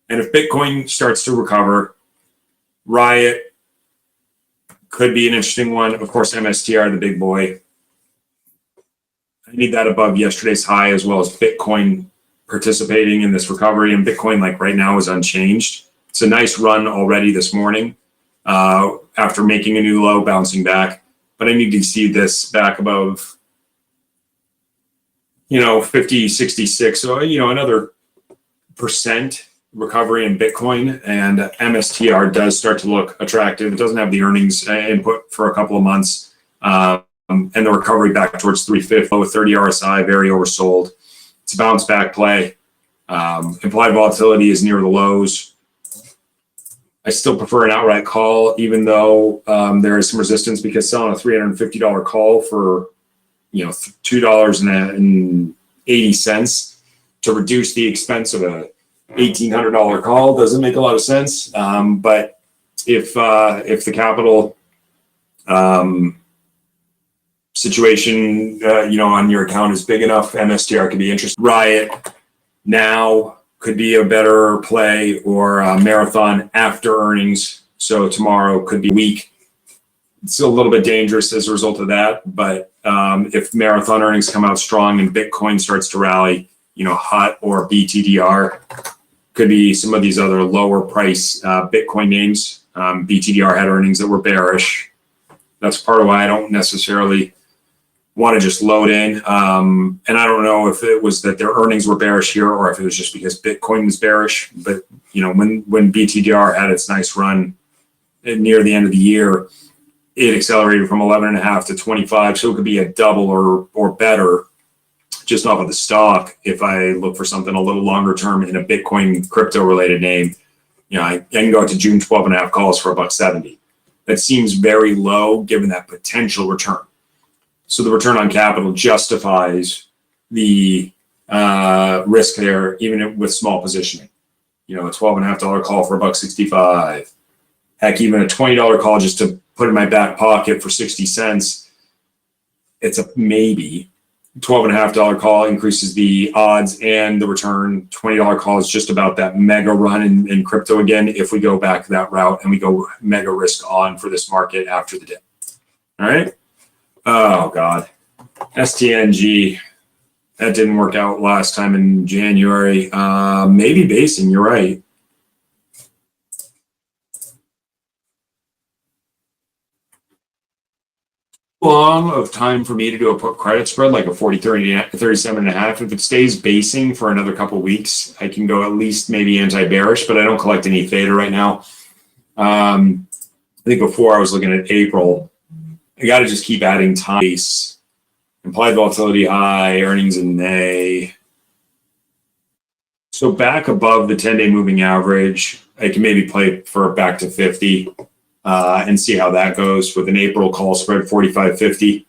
And if Bitcoin starts to recover, Riot could be an interesting one. Of course, MSTR, the big boy. I need that above yesterday's high as well as Bitcoin participating in this recovery. And Bitcoin, like right now, is unchanged. It's a nice run already this morning after making a new low, bouncing back. But I need to see this back above, 50, 66. So, another percent recovery in Bitcoin, and MSTR does start to look attractive. It doesn't have the earnings input for a couple of months. and the recovery back towards 350 with 30 RSI, very oversold. It's a bounce back play. Implied volatility is near the lows. I still prefer an outright call, even though there is some resistance, because selling a $350 call for $2.80 to reduce the expense of a $1,800 call doesn't make a lot of sense. But if the capital situation on your account is big enough, MSTR could be interesting. Riot now could be a better play, or Marathon after earnings. So tomorrow could be weak. It's still a little bit dangerous as a result of that. But if Marathon earnings come out strong and Bitcoin starts to rally, HUT or BTDR could be some of these other lower price Bitcoin names. BTDR had earnings that were bearish. That's part of why I don't necessarily want to just load in. And I don't know if it was that their earnings were bearish here, or if it was just because Bitcoin was bearish. But when BTDR had its nice run near the end of the year, it accelerated from 11.5 to 25. So it could be a double or better just off of the stock. If I look for something a little longer term in a Bitcoin crypto related name, I can go out to June 12.5 calls for $1.70. That seems very low given that potential return. So the return on capital justifies the risk there, even with small positioning. A $12.5 call for $1.65. Heck, even a $20 call just to put in my back pocket for 60 cents. It's a maybe. $12.5 call increases the odds and the return. $20 call is just about that mega run in crypto again, if we go back that route and we go mega risk on for this market after the dip. All right. Oh, God. STNG. That didn't work out last time in January. Maybe basing. You're right. Long of time for me to do a put credit spread, like a 40, 30, 37.5. If it stays basing for another couple of weeks, I can go at least maybe anti-bearish, but I don't collect any theta right now. I think before I was looking at April. I got to just keep adding time. Implied volatility high, earnings in May. So back above the 10-day moving average, I can maybe play for back to 50 and see how that goes with an April call spread 45.50.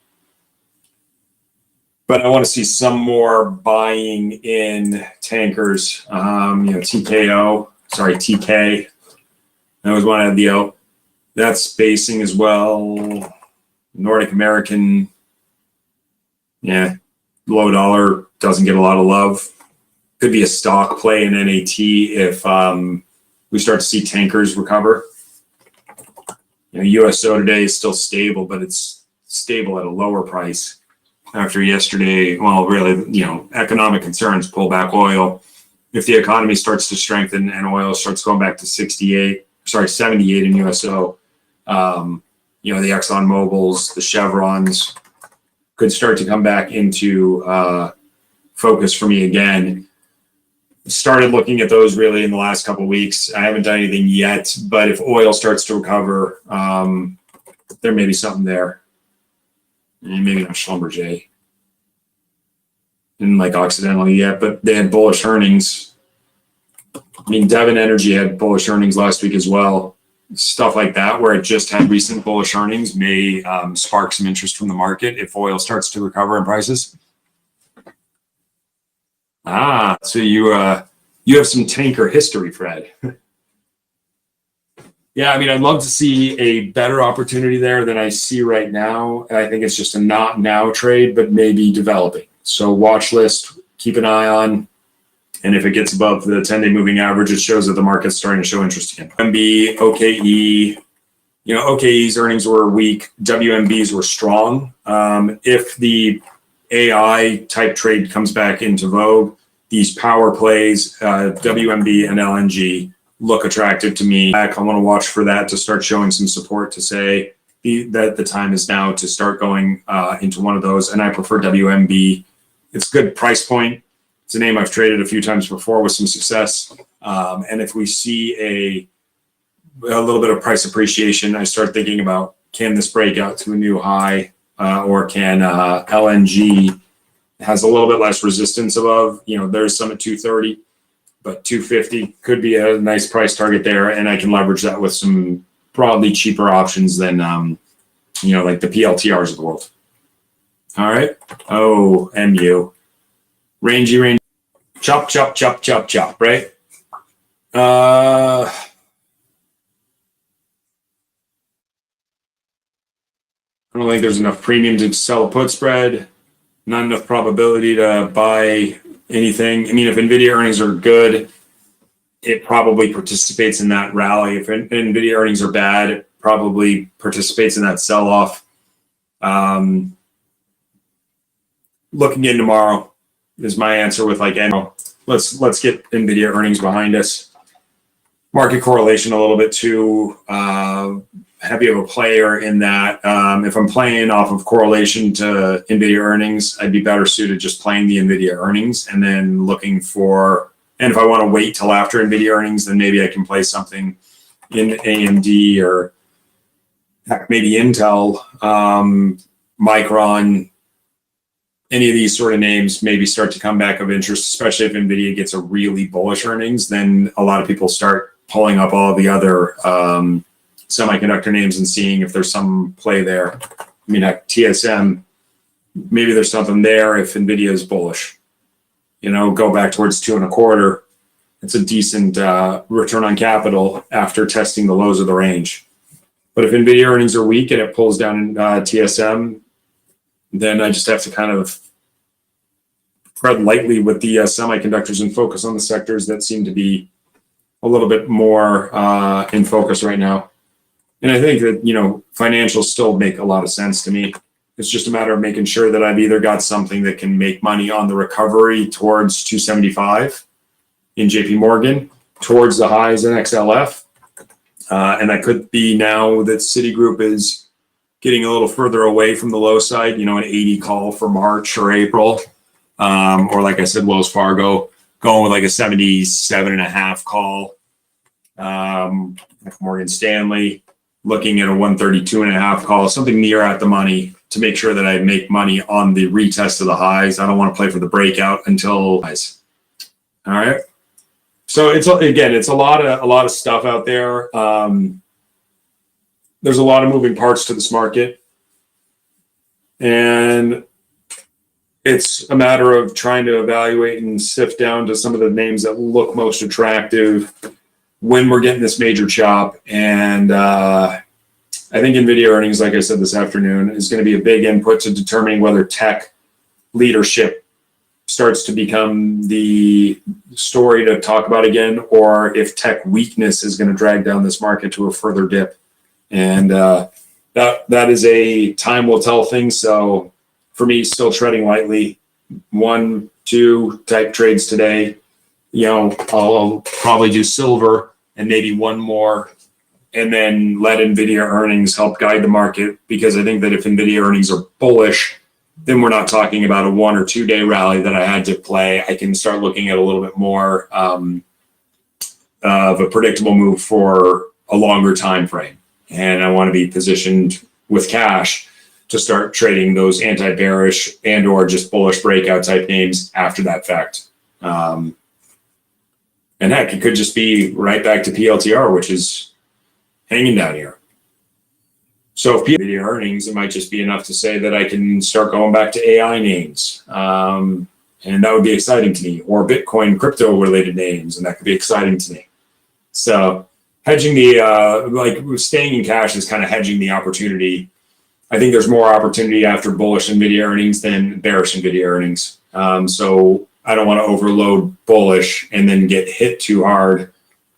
But I want to see some more buying in tankers. TK. I always want to add the out. That's spacing as well. Nordic American, low dollar, doesn't get a lot of love. Could be a stock play in NAT if we start to see tankers recover. USO today is still stable, but it's stable at a lower price after yesterday. Well, really, economic concerns pull back oil. If the economy starts to strengthen and oil starts going back to 78 in USO, the Exxon Mobils, the Chevrons could start to come back into focus for me again. Started looking at those really in the last couple of weeks. I haven't done anything yet, but if oil starts to recover, there may be something there. And maybe not Schlumberger. Didn't like Occidental yet, but they had bullish earnings. Devon Energy had bullish earnings last week as well. Stuff like that, where it just had recent bullish earnings, may spark some interest from the market if oil starts to recover in prices. So you have some tanker history, Fred. Yeah, I'd love to see a better opportunity there than I see right now. I think it's just a not now trade, but maybe developing. So watch list, keep an eye on. And if it gets above the 10-day moving average, it shows that the market's starting to show interest again. MB, OKE, OKE's earnings were weak. WMBs were strong. If the AI type trade comes back into vogue, these power plays, WMB and LNG look attractive to me. I want to watch for that to start showing some support to say that the time is now to start going into one of those. And I prefer WMB. It's a good price point. It's a name I've traded a few times before with some success. And if we see a little bit of price appreciation, I start thinking about, can this break out to a new high? or can LNG has a little bit less resistance above. There's some at 230, but 250 could be a nice price target there, and I can leverage that with some broadly cheaper options than like the PLTRs of the world. All right. Oh, MU. Rangy. Chop, right? I don't think there's enough premium to sell a put spread. Not enough probability to buy anything. I mean, if NVIDIA earnings are good, it probably participates in that rally. If NVIDIA earnings are bad, it probably participates in that sell-off. Looking in tomorrow is my answer with let's get NVIDIA earnings behind us. Market correlation a little bit too heavy of a player in that. If I'm playing off of correlation to NVIDIA earnings, I'd be better suited just playing the NVIDIA earnings and then looking for, and if I want to wait till after NVIDIA earnings, then maybe I can play something in AMD or heck, maybe Intel, Micron, any of these sort of names maybe start to come back of interest, especially if NVIDIA gets a really bullish earnings. Then a lot of people start pulling up all the other semiconductor names and seeing if there's some play there. I mean, at TSM, maybe there's something there if NVIDIA is bullish. Go back towards 2.25. It's a decent return on capital after testing the lows of the range. But if NVIDIA earnings are weak and it pulls down TSM, then I just have to kind of tread lightly with the semiconductors and focus on the sectors that seem to be a little bit more in focus right now. And I think that, financials still make a lot of sense to me. It's just a matter of making sure that I've either got something that can make money on the recovery towards 275 in JP Morgan, towards the highs in XLF. And that could be now that Citigroup is getting a little further away from the low side, an 80 call for March or April. Or like I said, Wells Fargo going with like a 77.5 call. Morgan Stanley looking at a 132.5 call, something near at the money to make sure that I make money on the retest of the highs. I don't want to play for the breakout until highs. All right. So it's a lot of stuff out there. There's a lot of moving parts to this market, and it's a matter of trying to evaluate and sift down to some of the names that look most attractive when we're getting this major chop. And I think NVIDIA earnings, like I said this afternoon, is going to be a big input to determining whether tech leadership starts to become the story to talk about again, or if tech weakness is going to drag down this market to a further dip. And that is a time will tell thing. So for me, still treading lightly, 1, 2 type trades today. I'll probably do silver and maybe one more, and then let NVIDIA earnings help guide the market, because I think that if NVIDIA earnings are bullish, then we're not talking about a 1 or 2 day rally that I had to play. I can start looking at a little bit more of a predictable move for a longer time frame. And I want to be positioned with cash to start trading those anti-bearish and or just bullish breakout type names after that fact. And heck, it could just be right back to PLTR, which is hanging down here. So if NVIDIA earnings, it might just be enough to say that I can start going back to AI names. And that would be exciting to me, or Bitcoin crypto related names. And that could be exciting to me. So hedging staying in cash is kind of hedging the opportunity. I think there's more opportunity after bullish NVIDIA earnings than bearish NVIDIA earnings. So I don't want to overload bullish and then get hit too hard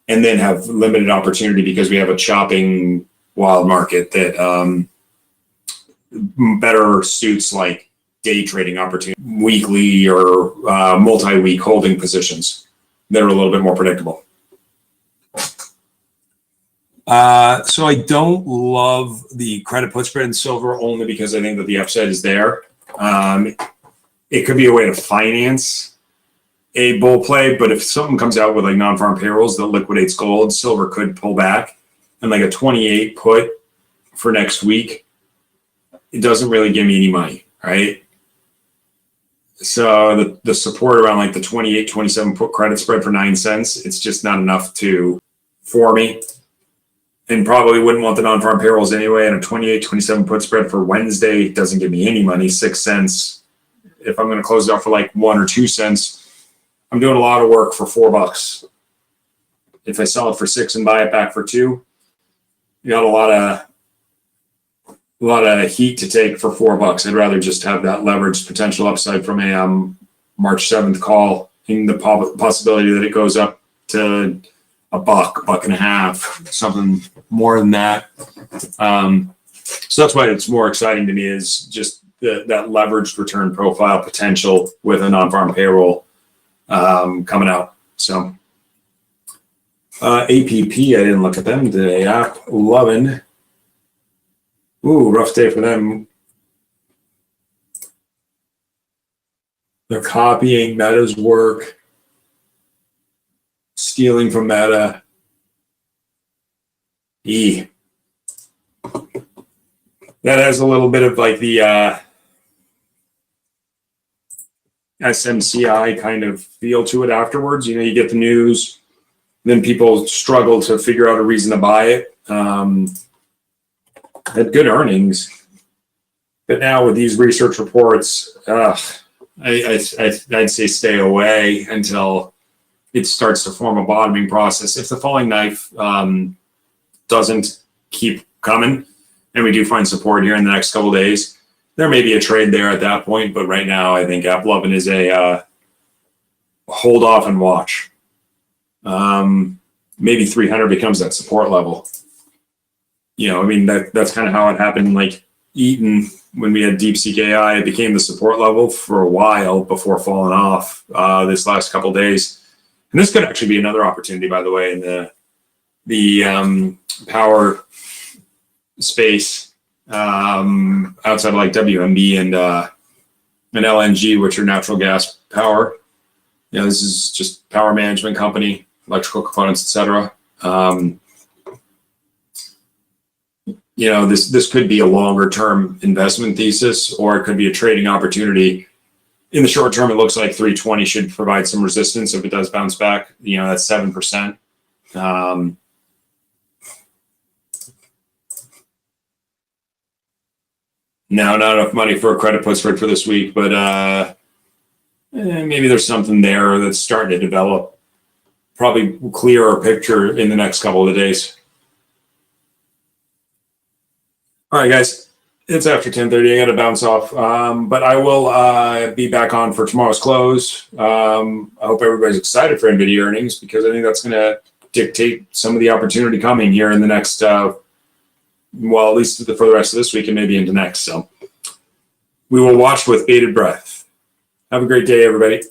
and then have limited opportunity because we have a chopping wild market that better suits like day trading opportunity, weekly or multi-week holding positions that are a little bit more predictable. So I don't love the credit put spread in silver only because I think that the upside is there. It could be a way to finance a bull play, but if something comes out with like non-farm payrolls that liquidates gold, silver could pull back, and like a 28 put for next week it doesn't really give me any money, right? So the support around like the 28, 27 put credit spread for 9 cents, it's just not enough for me. And probably wouldn't want the non-farm payrolls anyway. And a 28, 27 put spread for Wednesday doesn't give me any money, 6 cents. If I'm going to close it out for like 1 or 2 cents, I'm doing a lot of work for $4. If I sell it for 6 and buy it back for 2, you got a lot of heat to take for $4. I'd rather just have that leveraged potential upside from a March 7th call, in the possibility that it goes up to a buck and a half, something more than that. So that's why it's more exciting to me, is just that leveraged return profile potential with a non-farm payroll coming out. So APP, I didn't look at them today. App 11. Ooh, rough day for them. They're copying Meta's work, stealing from Meta. That has a little bit of like the SMCI kind of feel to it afterwards. You know, you get the news, then people struggle to figure out a reason to buy it. Had good earnings, but now with these research reports, I'd say stay away until it starts to form a bottoming process. If the falling knife doesn't keep coming, and we do find support here in the next couple of days, there may be a trade there at that point. But right now, I think App 11 is a hold off and watch. Maybe 300 becomes that support level. You know, I mean, that's kind of how it happened. Like Eaton, when we had DeepSeek AI, it became the support level for a while before falling off this last couple of days. And this could actually be another opportunity, by the way, in the power space outside of like WMB and LNG, which are natural gas power. You know, this is just power management company, electrical components, etc. You know, this could be a longer term investment thesis, or it could be a trading opportunity. In the short term, it looks like 320 should provide some resistance if it does bounce back. You know, that's 7%. No, not enough money for a credit put spread for this week, but maybe there's something there that's starting to develop. Probably clearer picture in the next couple of days. All right, guys, it's after 10:30. I got to bounce off, but I will be back on for tomorrow's close. I hope everybody's excited for NVIDIA earnings, because I think that's going to dictate some of the opportunity coming here in the next, well, at least for the rest of this week and maybe into next. So we will watch with bated breath. Have a great day, everybody.